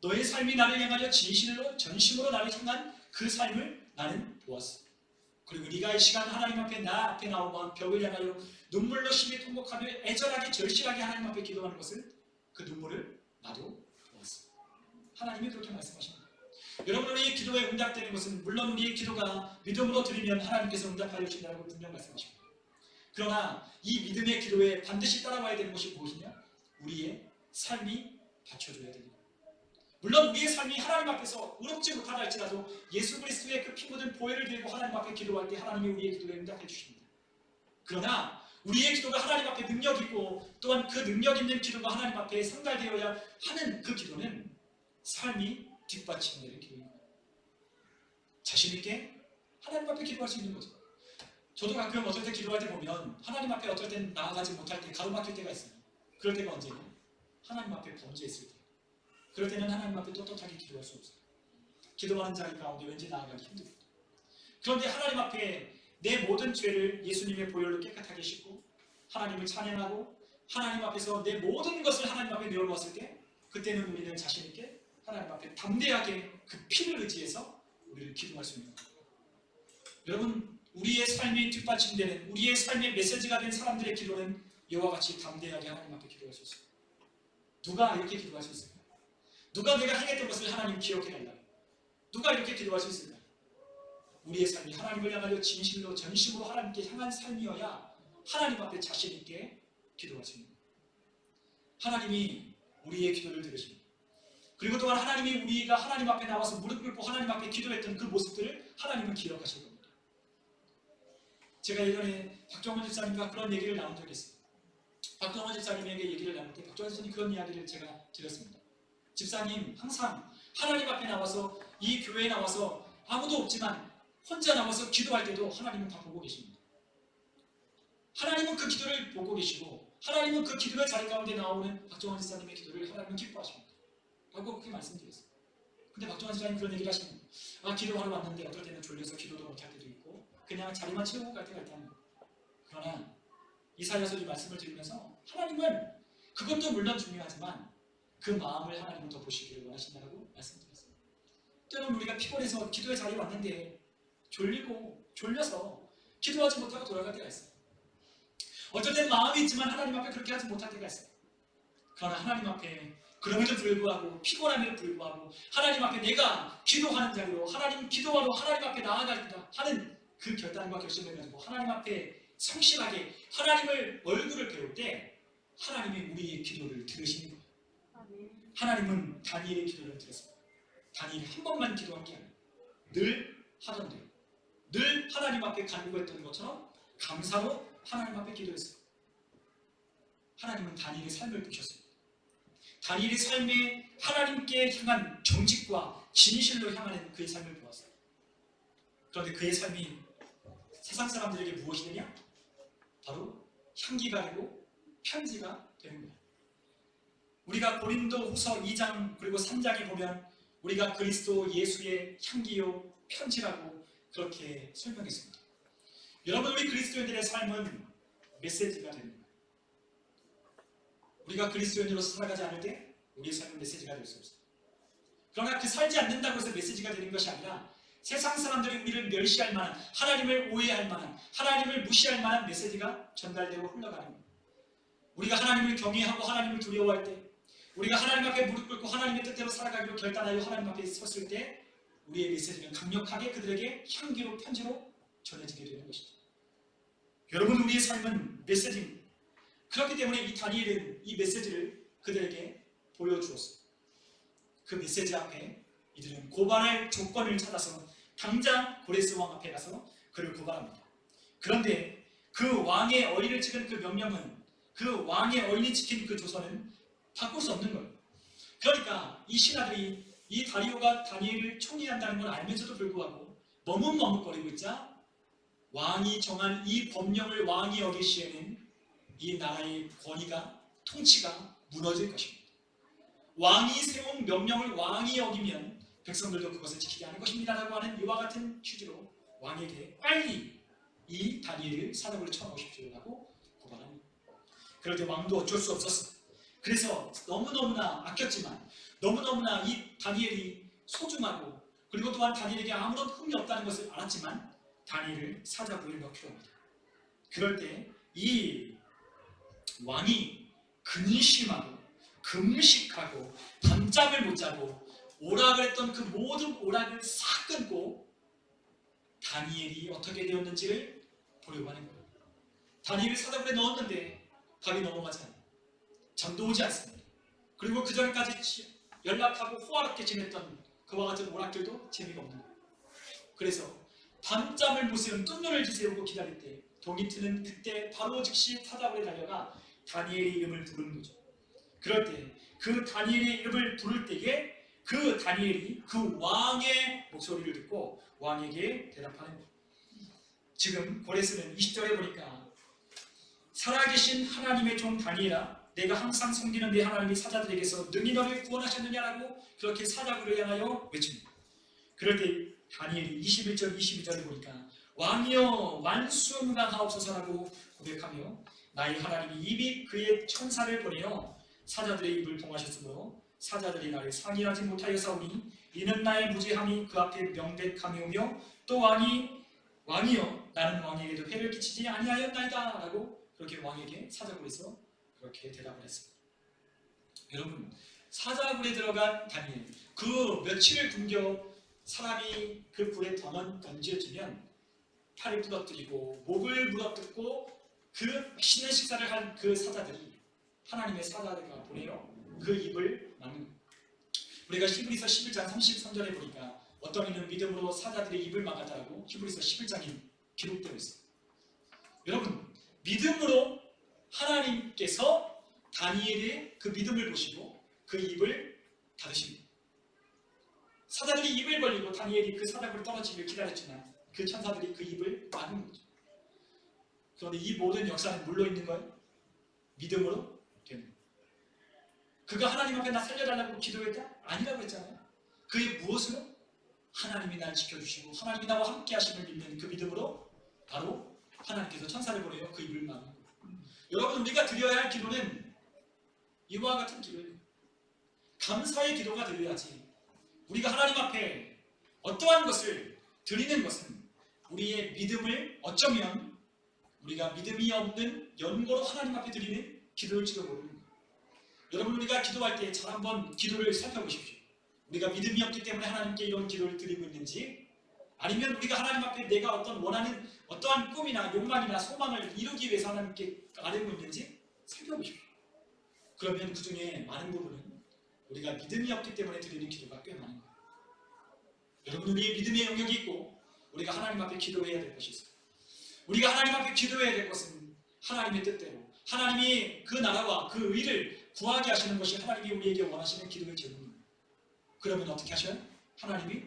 S1: 너의 삶이 나를 향하여 진실로 전심으로 나를 향한 그 삶을 나는 보았어. 그리고 네가 이 시간 하나님 앞에 나 앞에 나오고 벽을 향하여 눈물로 심히 통곡하며 애절하게 절실하게 하나님 앞에 기도하는 것을, 그 눈물을 나도 보았어. 하나님이 그렇게 말씀하십니다. 여러분, 우리의 기도에 응답되는 것은 물론 우리의 기도가 믿음으로 드리면 하나님께서 응답하여 주신다고 분명 말씀하십니다. 그러나 이 믿음의 기도에 반드시 따라와야 되는 것이 무엇이냐? 우리의 삶이 받쳐줘야 됩니다. 물론 우리의 삶이 하나님 앞에서 의롭지 못하다 할지라도 예수 그리스도의 그 피 묻은 보혈을 들고 하나님 앞에 기도할 때 하나님이 우리의 기도에 응답해 주십니다. 그러나 우리의 기도가 하나님 앞에 능력 있고 또한 그 능력 있는 기도가 하나님 앞에 상달되어야 하는 그 기도는 삶이 뒷받침되는 기도입니다. 자신 있게 하나님 앞에 기도할 수 있는 거죠. 저도 가끔 어떨 때 기도할 때 보면 하나님 앞에 어떨 땐 나아가지 못할 때 가로막힐 때가 있어요. 그럴 때가 언제냐? 하나님 앞에 범죄했을 때. 그럴 때는 하나님 앞에 떳떳하게 기도할 수 없어요. 기도하는 자리 가운데 왠지 나아가기 힘듭니다. 그런데 하나님 앞에 내 모든 죄를 예수님의 보혈로 깨끗하게 씻고 하나님을 찬양하고 하나님 앞에서 내 모든 것을 하나님 앞에 내어놓았을 때, 그때는 우리는 자신 있게 하나님 앞에 담대하게 그 피를 의지해서 우리를 기도할 수 있는 거예요. 여러분, 우리의 삶이 뒷받침되는, 우리의 삶의 메시지가 된 사람들의 기도는 이와 같이 담대하게 하나님 앞에 기도할 수 있어요. 누가 이렇게 기도할 수 있을까요? 누가 내가 행했던 것을 하나님 기억해달라고? 누가 이렇게 기도할 수 있을까요? 우리의 삶이 하나님을 향하여 진실로 전심으로 하나님께 향한 삶이어야 하나님 앞에 자신 있게 기도할 수 있는 거예요. 하나님이 우리의 기도를 들으십니다. 그리고 또한 하나님이 우리가 하나님 앞에 나와서 무릎 꿇고 하나님 앞에 기도했던 그 모습들을 하나님은 기억하실 겁니다. 제가 예전에 박정원 집사님과 그런 얘기를 나눈 적이 있어요. 박정원 집사님에게 얘기를 나눌 때 박정원 집사님 그런 이야기를 제가 드렸습니다. 집사님, 항상 하나님 앞에 나와서 이 교회에 나와서 아무도 없지만 혼자 나와서 기도할 때도 하나님은 다 보고 계십니다. 하나님은 그 기도를 보고 계시고 하나님은 그 기도의 자리 가운데 나오는 박정원 집사님의 기도를 하나님은 기뻐하십니다. 라고 그렇게 말씀드렸어요. 근데 박정원 집사님 그런 얘기를 하시는 거예요. 기도하러 왔는데 어떨 때는 졸려서 기도도 못할 때도 있고 그냥 자리만 채우고 갈 때가 있다는 거예요. 그러나 이사야서 이 말씀을 들으면서 하나님은 그것도 물론 중요하지만 그 마음을 하나님은 더 보시기를 원하신다고 말씀드렸어요. 때로는 우리가 피곤해서 기도의 자리에 왔는데 졸리고 졸려서 기도하지 못하고 돌아갈 때가 있어요. 어쩔 땐 마음이 있지만 하나님 앞에 그렇게 하지 못할 때가 있어요. 그러나 하나님 앞에 그럼에도 불구하고 피곤함에도 불구하고 하나님 앞에 내가 기도하는 자리로 하나님 기도하러 하나님 앞에 나아가겠다 하는 그 결단과 결심을 가지고 하나님 앞에 성실하게 하나님을 얼굴을 배울 때 하나님이 우리의 기도를 들으시는 거예요. 하나님은 다니엘의 기도를 들었습니다. 다니엘이 한 번만 기도한 게 아니에요. 늘 하던데요. 늘 하나님 앞에 간구했던 것처럼 감사로 하나님 앞에 기도했어요. 하나님은 다니엘의 삶을 보셨습니다. 다니엘의 삶에 하나님께 향한 정직과 진실로 향하는 그의 삶을 보았어요. 그런데 그의 삶이 세상 사람들에게 무엇이 되냐? 바로 향기가 되고 편지가 되는 거예요. 우리가 고린도 후서 2장 그리고 3장에 보면 우리가 그리스도 예수의 향기요 편지라고 그렇게 설명했습니다. 여러분, 우리 그리스도인들의 삶은 메시지가 되는 거예요. 우리가 그리스도인으로서 살아가지 않을 때 우리의 삶은 메시지가 될 수 없어요. 그러나 그 살지 않는다고 해서 메시지가 되는 것이 아니라 세상 사람들이 우리를 멸시할 만한, 하나님을 오해할 만한, 하나님을 무시할 만한 메시지가 전달되고 흘러가는 거예요. 우리가 하나님을 경외하고 하나님을 두려워할 때, 우리가 하나님 앞에 무릎 꿇고 하나님의 뜻대로 살아가기로 결단하여 하나님 앞에 섰을 때 우리의 메시지는 강력하게 그들에게 향기로 편지로 전해지게 되는 것이죠. 여러분, 우리의 삶은 메시지입니다. 그렇기 때문에 이 다니엘은 이 메시지를 그들에게 보여주었습니다. 그 메시지 앞에 이들은 고발할 조건을 찾아서 당장 고레스 왕 앞에 가서 그를 고발합니다. 그런데 그 왕의 어인을 찍은 그 명령은, 그 왕의 어인이 지킨 그 조서는 바꿀 수 없는 거예요. 그러니까 이 신하들이 이 다리오가 다니엘을 총리한다는 걸 알면서도 불구하고 머뭇머뭇거리고 있자 왕이 정한 이 법령을 왕이 어길 시에는 이 나라의 권위가, 통치가 무너질 것입니다. 왕이 세운 명령을 왕이 어기면 백성들도 그것을 지키지 않을 것입니다 라고 하는 이와 같은 취지로 왕에게 빨리 이 다니엘을 사독으로 쳐넣으십시오 라고 고발합니다. 그럴 때 왕도 어쩔 수 없었어요. 그래서 너무너무나 아꼈지만 너무너무나 이 다니엘이 소중하고 그리고 또한 다니엘에게 아무런 흠이 없다는 것을 알았지만 다니엘을 사자부에 넣기로 합니다. 그럴 때 이 왕이 근심하고 금식하고 밤잠을 못 자고 오락을 했던 그 모든 오락을 싹 끊고 다니엘이 어떻게 되었는지를 보려고 하는 거예요. 다니엘을 사자굴에 넣었는데 밥이 넘어가지 않아요. 잠도 오지 않습니다. 그리고 그 전까지 연락하고 호화롭게 지냈던 그와 같은 오락들도 재미가 없는 거예요. 그래서 밤잠을 못 새운 뜬눈을 지새우고 기다릴 때 동이 트는 그때 바로 즉시 사자굴에 달려가 다니엘의 이름을 부르는 거죠. 그럴 때 그 다니엘의 이름을 부를 때에 그 다니엘이 그 왕의 목소리를 듣고 왕에게 대답하는 거예요. 지금 고레스는 20절에 보니까 살아계신 하나님의 종 다니엘아, 내가 항상 섬기는 내 하나님이 사자들에게서 능히 너를 구원하셨느냐라고 그렇게 사자굴을 향하여 외칩니다. 그럴 때 다니엘이 21절 22절을 보니까 왕이여 만수무강하옵소서라고 고백하며 나의 하나님이 이미 그의 천사를 보내어 사자들의 입을 봉하셨으므로 사자들이 나를 상의하지 못하여사오니 이는 나의 무죄함이 그 앞에 명백함이오며 또 왕이여 나는 왕에게도 해를 끼치지 아니하였나이다 라고 그렇게 왕에게 사자굴에서 그렇게 대답을 했습니다. 여러분, 사자굴에 들어간 다니엘, 그 며칠을 굶겨 사람이 그 불에 던져지면 팔을 부러뜨리고 목을 물어뜯고 그 맛있는 식사를 한 그 사자들이 하나님의 사자들과 보내어 그 입을 막는 거예요. 우리가 히브리서 11장 33절에 보니까 어떤 이는 믿음으로 사자들의 입을 막았다라고 히브리서 11장이 기록되어 있어요. 여러분, 믿음으로 하나님께서 다니엘의 그 믿음을 보시고 그 입을 닫으십니다. 사자들이 입을 벌리고 다니엘이 그 사자굴에 떨어지길 기다렸지만 그 천사들이 그 입을 막은 거죠. 그런데 이 모든 역사는 물로 있는 거예요? 믿음으로 되는 거예요. 그가 하나님 앞에 나 살려달라고 기도했다? 아니라고 했잖아요. 그의 무엇으로? 하나님이 날 지켜주시고 하나님이 나와 함께 하심을 믿는 그 믿음으로 바로 하나님께서 천사를 보내어 그 입을 막은 거예요. 여러분, 우리가 드려야 할 기도는 이와 같은 기도예요. 감사의 기도가 드려야지. 우리가 하나님 앞에 어떠한 것을 드리는 것은 우리의 믿음을 어쩌면 우리가 믿음이 없는 연고로 하나님 앞에 드리는 기도일지도 모르는 거예요. 여러분 우리가 기도할 때 잘 한번 기도를 살펴보십시오. 우리가 믿음이 없기 때문에 하나님께 이런 기도를 드리고 있는지, 아니면 우리가 하나님 앞에 내가 어떤 원하는 어떠한 꿈이나 욕망이나 소망을 이루기 위해서 하나님께 아뢰고 있는지 살펴보십시오. 그러면 그 중에 많은 부분은 우리가 믿음이 없기 때문에 드리는 기도가 꽤 많은 거예요. 여러분 우리의 믿음의 영역이 있고 우리가 하나님 앞에 기도해야 될 것이 있어요. 우리가 하나님 앞에 기도해야 될 것은 하나님의 뜻대로 하나님이 그 나라와 그 의를 구하게 하시는 것이 하나님이 우리에게 원하시는 기도의 제목입니다. 그러면 어떻게 하셔요? 하나님이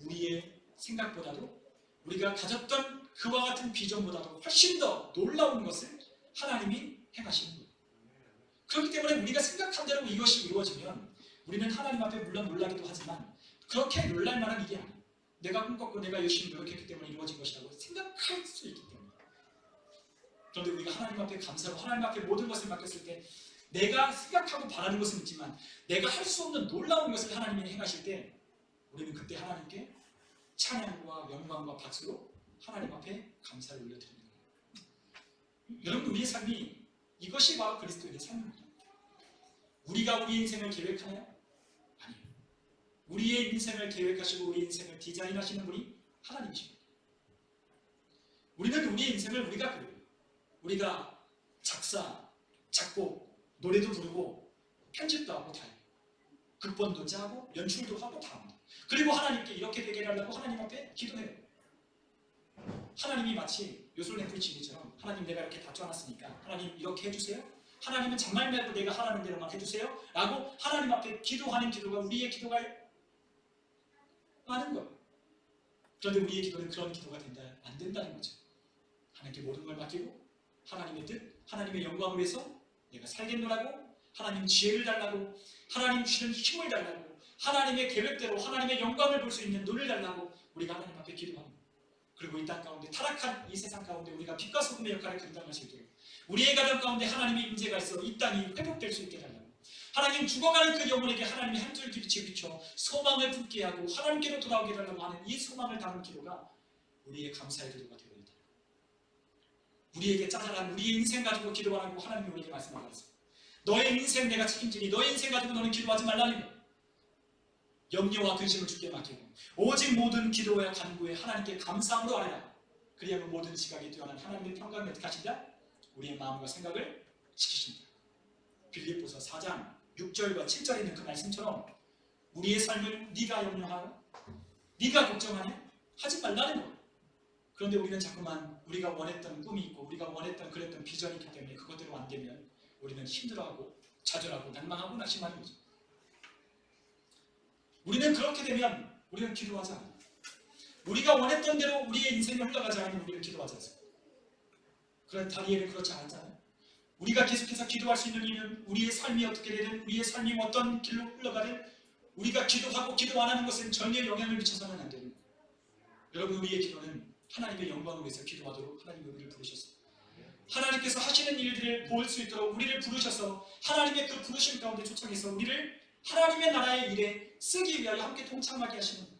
S1: 우리의 생각보다도 우리가 가졌던 그와 같은 비전보다도 훨씬 더 놀라운 것을 하나님이 행하시는 거예요. 그렇기 때문에 우리가 생각한 대로 이것이 이루어지면 우리는 하나님 앞에 물론 놀라기도 하지만 그렇게 놀랄 만한 일이 아니에요. 내가 꿈꿨고 내가 열심히 노력했기 때문에 이루어진 것이라고 생각할 수 있기 때문에. 그런데 우리가 하나님 앞에 감사로 하나님 앞에 모든 것을 맡겼을 때 내가 생각하고 바라는 것은 있지만 내가 할 수 없는 놀라운 것을 하나님이 행하실 때 우리는 그때 하나님께 찬양과 영광과 박수로 하나님 앞에 감사를 올려드립니다. 여러분 우리의 삶이 이것이 바로 그리스도인의 삶입니다. 우리가 우리 인생을 계획하나요? 아니에요. 우리의 인생을 계획하시고 우리 인생을 디자인하시는 분이 하나님이십니다. 우리는 우리의 인생을 우리가 그려요. 우리가 작사, 작곡, 노래도 부르고 편집도 하고 다 해요. 극본도 짜고 연출도 하고 다 합니다. 그리고 하나님께 이렇게 되게 하려고 하나님 앞에 기도해요. 하나님이 마치 요술램프 지기처럼 하나님 내가 이렇게 다 쪄놨으니까 하나님 이렇게 해주세요. 하나님은 정말 말고 내가 하라는 대로만 해주세요. 라고 하나님 앞에 기도하는 기도가 우리의 기도가 많은 거예요. 그런데 우리의 기도는 그런 기도가 안 된다는 거죠. 하나님께 모든 걸 맡기고 하나님의 뜻, 하나님의 영광을 위해서 내가 살겠노라고, 하나님 지혜를 달라고, 하나님 주시는 힘을 달라고, 하나님의 계획대로 하나님의 영광을 볼 수 있는 눈을 달라고 우리가 하나님 앞에 기도합니다. 그리고 이 땅 가운데 타락한 이 세상 가운데 우리가 빛과 소금의 역할을 감당할 수 있도록 우리의 가정 가운데 하나님의 임재가 있어 이 땅이 회복될 수 있게 달라고, 하나님 죽어가는 그 영혼에게 하나님이 한 줄 빛이 비춰 소망을 품게 하고 하나님께로 돌아오게 달라고 하는 이 소망을 담은 기도가 우리의 감사의 기도가 되어야 된다. 우리에게 짜잘한 우리의 인생 가지고 기도하라고 하나님이 우리에게 말씀하셨습니다. 너의 인생 내가 책임지니 너의 인생 가지고 너는 기도하지 말라는 것. 염려와 근심을 주께 맡기고 오직 모든 기도와 간구에 하나님께 감사함으로 아뢰라. 그리하면 모든 지각이 뛰어난 하나님의 평강을 획득하신다. 우리의 마음과 생각을 지키신다. 빌립보서 4장 6절과 7절에 있는 그 말씀처럼 우리의 삶을 네가 염려하라, 네가 걱정하냐? 하지 말라는 것. 그런데 우리는 자꾸만 우리가 원했던 꿈이 있고 우리가 원했던 그랬던 비전이 있기 때문에 그것대로 안 되면 우리는 힘들어하고 좌절하고 낭망하고 낙심하는 거죠. 우리는 그렇게 되면 우리는 기도하지 않아요. 우리가 원했던 대로 우리의 인생이 흘러가지 않으면 우리는 기도하지 않습니다. 그런데 다니엘은 그렇지 않았잖아요. 우리가 계속해서 기도할 수 있는 이유는 우리의 삶이 어떻게 되든 우리의 삶이 어떤 길로 흘러가든 우리가 기도하고 기도 안 하는 것은 전혀 영향을 미쳐서는 안 됩니다. 여러분 우리의 기도는 하나님의 영광을 위해서 기도하도록 하나님이 우리를 부르셨어요. 하나님께서 하시는 일들을 볼 수 있도록 우리를 부르셔서 하나님의 그 부르심 가운데 초청해서 우리를 하나님의 나라의 일에 쓰기 위하여 함께 동참하게 하시는 거예요.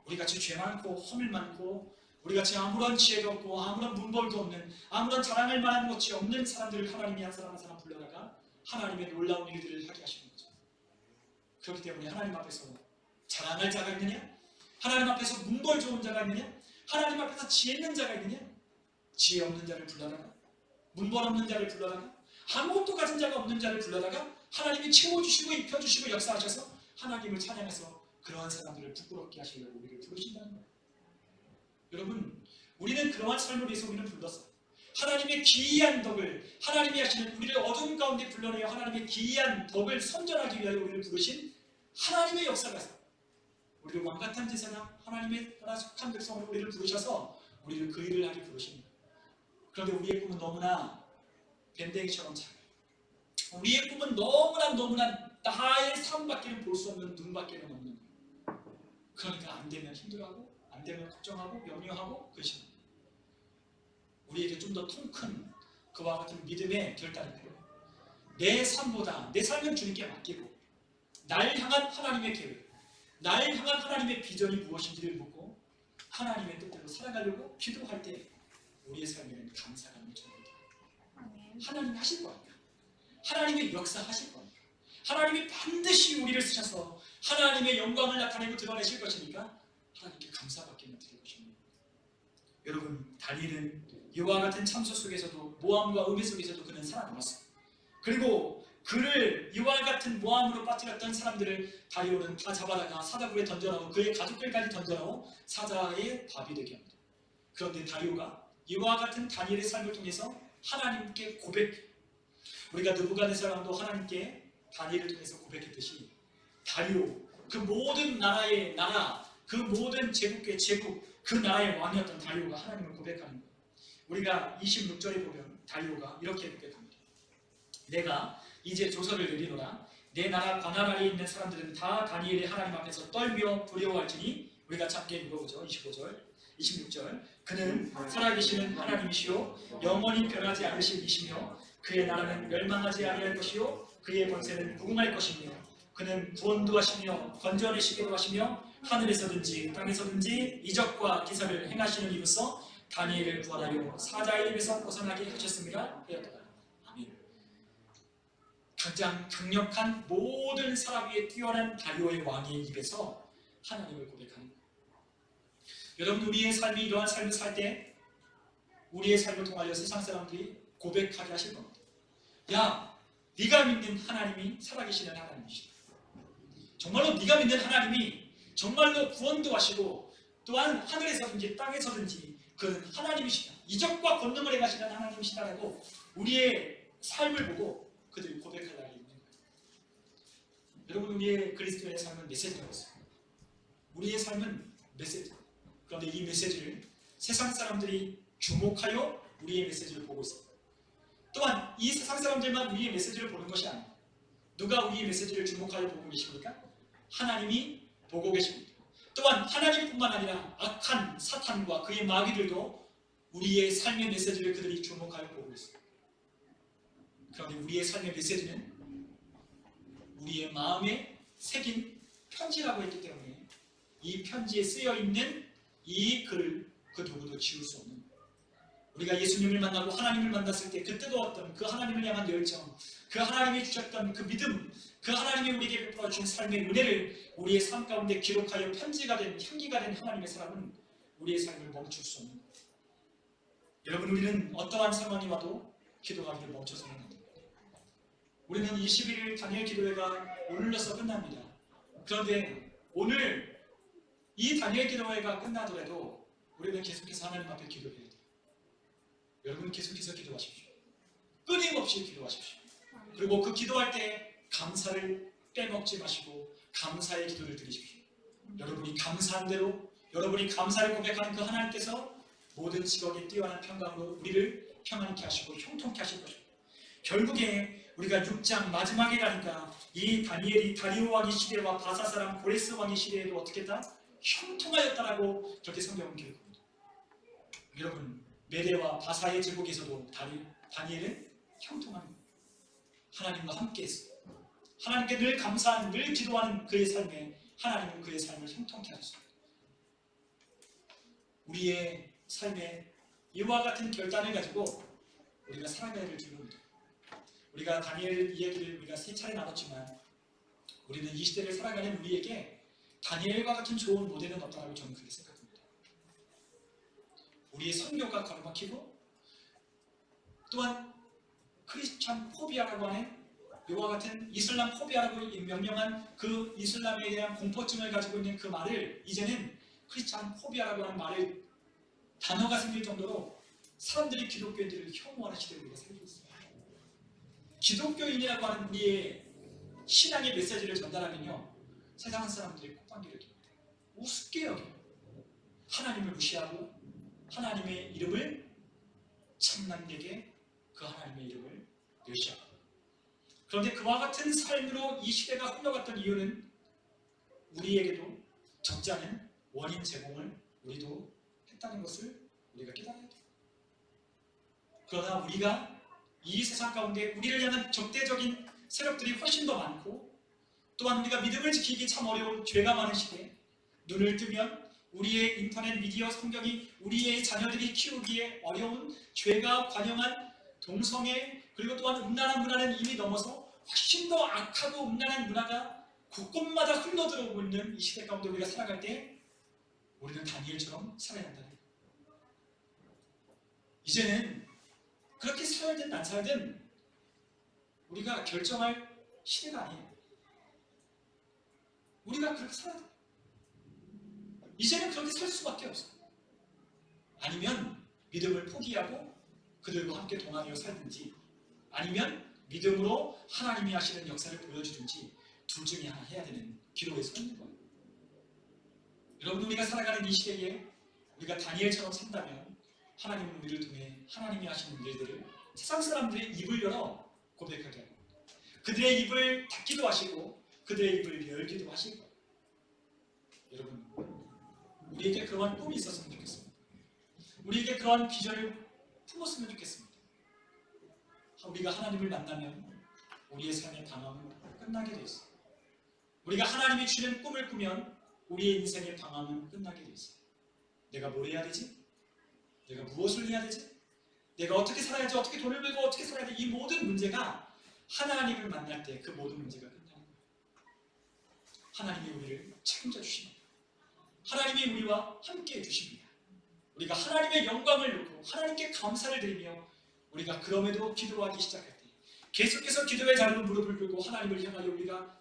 S1: 우리같이 죄 많고 허물 많고 우리같이 아무런 지혜도 없고 아무런 문벌도 없는 아무런 자랑할 만한 것이 없는 사람들을 하나님이 한 사람 한 사람 불러다가 하나님의 놀라운 일들을 하게 하시는 거죠. 그렇기 때문에 하나님 앞에서 자랑할 자가 있느냐? 하나님 앞에서 문벌 좋은 자가 있느냐? 하나님 앞에서 지혜 있는 자가 있느냐? 지혜 없는 자를 불러다가 문벌 없는 자를 불러다가 아무것도 가진 자가 없는 자를 불러다가 하나님이 채워주시고 입혀주시고 역사하셔서 하나님을 찬양해서 그러한 사람들을 부끄럽게 하시려고 우리를 부르신다는 거예요. 여러분 우리는 그러한 삶을 위해서 우리는 불렀어요. 하나님의 기이한 덕을 하나님이 하시는 우리를 어둠 가운데 불러내어 하나님의 기이한 덕을 선전하기 위하여 우리를 부르신 하나님의 역사가 있어요. 우리를 왕같은 제사장 하나님의 하나 속한 백성으로 우리를 부르셔서 우리를 그 일을 하기 부르십니다. 그런데 우리의 꿈은 너무나 밴댕이처럼 작아요. 우리의 꿈은 너무나 나의 삶밖에는 볼 수 없는 눈밖에는 없는 거예요. 그러니까 안 되면 힘들어하고 안 되면 걱정하고 염려하고 그러십니다. 우리에게 좀 더 통 큰 그와 같은 믿음의 결단이 필요해요. 내 삶보다 내 삶은 주님께 맡기고 날 향한 하나님의 계획, 날 향한 하나님의 비전이 무엇인지를 묻고 하나님의 뜻대로 살아가려고 기도할 때 우리의 삶에는 감사가 넘쳐납니다. 하나님이 하실 거니까. 하나님이 역사하실 겁니다. 하나님이 반드시 우리를 쓰셔서 하나님의 영광을 나타내고 드러내실 것이니까 하나님께 감사받기만 드릴 것입니다. 여러분, 다니엘은 이와 같은 참소 속에서도 모함과 음해 속에서도 그는 살아남았어요. 그리고 그를 이와 같은 모함으로 빠뜨렸던 사람들을 다리오는 다 잡아다가 사자굴에 던져넣고 그의 가족들까지 던져넣고 사자의 밥이 되게 합니다. 그런데 다리오가 이와 같은 다니엘의 삶을 통해서 하나님께 우리가 느부갓네살 왕도 하나님께 다니엘을 통해서 고백했듯이 다리오, 그 모든 나라의 나라, 그 모든 제국의 제국, 그 나라의 왕이었던 다리오가 하나님을 고백하는 거예요. 우리가 26절에 보면 다리오가 이렇게 고백합니다. 내가 이제 조서를 내리노라. 내 나라 관할 아래에 있는 사람들은 다 다니엘의 하나님 앞에서 떨며 두려워할지니. 우리가 짧게 읽어보죠. 25절, 26절. 그는 살아계시는 하나님이시요 영원히 변하지 않으실 이시며 그의 나라는 멸망하지 아니할 것이요 그의 권세는 무궁할 것이며 그는 구원도 하시며 건져내시기도 하시며 하늘에서든지 땅에서든지 이적과 기사를 행하시는 이로써 다니엘을 구원하려 사자의 입에서 벗어나게 하셨습니다. 하였더라. 아멘. 가장 강력한 모든 사람 위에 뛰어난 다리오의 왕의 입에서 하나님을 고백하는 거예요. 여러분, 우리의 삶이 이러한 삶을 살 때 우리의 삶을 통하여 세상 사람들이 고백하게 하실 겁니다. 야, 네가 믿는 하나님이 살아계시는 하나님이시다. 정말로 네가 믿는 하나님이 정말로 구원도 하시고 또한 하늘에서든지 땅에서든지 그는 하나님이시다. 이적과 권능을 행하시는 하나님이시다라고 우리의 삶을 보고 그들이 고백할 날이 있는 거예요. 여러분, 우리의 그리스도의 삶은 메시지가 있어요. 우리의 삶은 메시지. 그런데 이 메시지를 세상 사람들이 주목하여 우리의 메시지를 보고 있습니다. 또한 이 세상 사람들만 우리의 메시지를 보는 것이 아닙니다. 누가 우리의 메시지를 주목하여 보고 계십니까? 하나님이 보고 계십니다. 또한 하나님뿐만 아니라 악한 사탄과 그의 마귀들도 우리의 삶의 메시지를 그들이 주목하여 보고 있습니다. 그런데 우리의 삶의 메시지는 우리의 마음에 새긴 편지라고 했기 때문에 이 편지에 쓰여있는 이 글을 그 누구도 지울 수 없는 거예요. 우리가 예수님을 만나고 하나님을 만났을 때 그 뜨거웠던 그 하나님을 향한 열정, 그 하나님이 주셨던 그 믿음, 그 하나님이 우리에게 베풀어 준 삶의 은혜를 우리의 삶 가운데 기록하여 편지가 된, 향기가 된 하나님의 사람은 우리의 삶을 멈출 수 없는 거예요. 여러분, 우리는 어떠한 상황이 와도 기도하기를 멈춰서는 안 됩니다. 우리는 21일 다니엘 기도회가 오늘로서 끝납니다. 그런데 오늘 이 다니엘 기도회가 끝나더라도 우리는 계속해서 하나님 앞에 기도해야 돼요. 여러분, 계속해서 기도하십시오. 끊임없이 기도하십시오. 그리고 그 기도할 때 감사를 빼먹지 마시고 감사의 기도를 드리십시오. 여러분이 감사한 대로 여러분이 감사를 고백하는 그 하나님께서 모든 직업에 뛰어난 평강으로 우리를 평안케 하시고 형통케 하실 것입니다. 결국에 우리가 6장 마지막에 가니까 이 다니엘이 다리오 왕의 시대와 바사 사람 고레스 왕의 시대에도 어떻게 했다? 형통하였다라고 그렇게 성경은 기록합니다. 여러분, 메대와 바사의 제국에서도 다니엘은 형통합니다. 하나님과 함께 했어요. 하나님께 늘 감사하는, 늘 기도하는 그의 삶에 하나님은 그의 삶을 형통케 하셨습니다. 우리의 삶에 이와 같은 결단을 가지고 우리가 살아가야 될 줄입니다. 우리가 다니엘 이야기를 우리가 3차례 나눴지만 우리는 이 시대를 살아가는 우리에게 다니엘과 같은 좋은 모델은 없다고 저는 그렇게 생각합니다. 우리의 선교가 가로막히고 또한 크리스찬 포비아라고 하는 이와 같은 이슬람 포비아라고 명명한 그 이슬람에 대한 공포증을 가지고 있는 그 말을 이제는 크리스찬 포비아라고 하는 말을 단어가 생길 정도로 사람들이 기독교인들을 혐오하는 시대에 우리가 살고 있습니다. 기독교인이라고 하는 우리의 신앙의 메시지를 전달하면요, 세상 사람들이 콧방귀를 낍니다. 우습게 여겨요. 하나님을 무시하고 하나님의 이름을 참남되게 그 하나님의 이름을 멸시합니다. 그런데 그와 같은 삶으로 이 시대가 흘러갔던 이유는 우리에게도 적지 않은 원인 제공을 우리도 했다는 것을 우리가 깨달아야 돼요. 그러나 우리가 이 세상 가운데 우리를 향한 적대적인 세력들이 훨씬 더 많고 또한 우리가 믿음을 지키기 참 어려운 죄가 많은 시대에 눈을 뜨면 우리의 인터넷 미디어 성경이 우리의 자녀들이 키우기에 어려운 죄가 관영한 동성애 그리고 또한 음란한 문화는 이미 넘어서 훨씬 더 악하고 음란한 문화가 곳곳마다 흘러들어오고 있는 이 시대 가운데 우리가 살아갈 때 우리는 다니엘처럼 살아야 한다는 거예요. 이제는 그렇게 살든 안 살든 우리가 결정할 시대가 아니에요. 우리가 그렇게 살아야 돼요. 이제는 그렇게 살 수밖에 없어요. 아니면 믿음을 포기하고 그들과 함께 동행하여 살든지, 아니면 믿음으로 하나님이 하시는 역사를 보여주든지, 둘 중에 하나 해야 되는 기로에 서 있는 거예요. 여러분, 우리가 살아가는 이 시대에 우리가 다니엘처럼 산다면 하나님은 우리를 통해 하나님이 하시는 일들을 세상 사람들의 입을 열어 고백하게 하고 그들의 입을 닫기도 하시고 그들의 입을 열기도 하실 거예요. 여러분, 우리에게 그러한 꿈이 있었으면 좋겠습니다. 우리에게 그러한 비전을 품었으면 좋겠습니다. 우리가 하나님을 만나면 우리의 삶의 방황은 끝나게 되어 있어요. 우리가 하나님이 주는 꿈을 꾸면 우리의 인생의 방황은 끝나게 되어 있어요. 내가 뭘 해야 되지? 내가 무엇을 해야 되지? 내가 어떻게 살아야지? 어떻게 돈을 벌고 어떻게 살아야 돼? 이 모든 문제가 하나님을 만날 때 그 모든 문제가 끝나는 거예요. 하나님이 우리를 책임져 주십니다. 하나님이 우리와 함께 해주십니다. 우리가 하나님의 영광을 놓고 하나님께 감사를 드리며 우리가 그럼에도 기도하기 시작할 때 계속해서 기도의 자리로 무릎을 꿇고 하나님을 향하여 우리가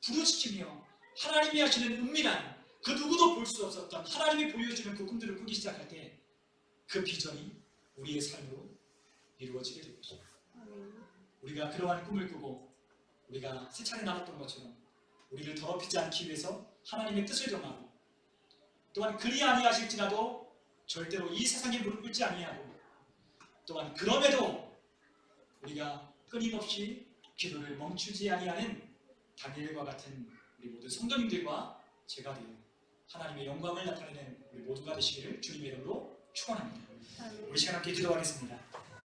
S1: 부르짖으며 하나님이 하시는 은밀한 그 누구도 볼 수 없었던 하나님이 보여주는 그 꿈들을 꾸기 시작할 때 그 비전이 우리의 삶으로 이루어지게 될 것입니다. 우리가 그러한 꿈을 꾸고 우리가 세 차례 나눴던 것처럼 우리를 더럽히지 않기 위해서 하나님의 뜻을 정하고 또한 그리 아니하실지라도 절대로 이 세상에 무릎 꿇지 아니하고 또한 그럼에도 우리가 끊임없이 기도를 멈추지 아니하는 다니엘과 같은 우리 모든 성도님들과 제가 되어 하나님의 영광을 나타내는 우리 모두가 되시기를 주님의 이름으로 축원합니다. 우리 시간 함께 기도하겠습니다.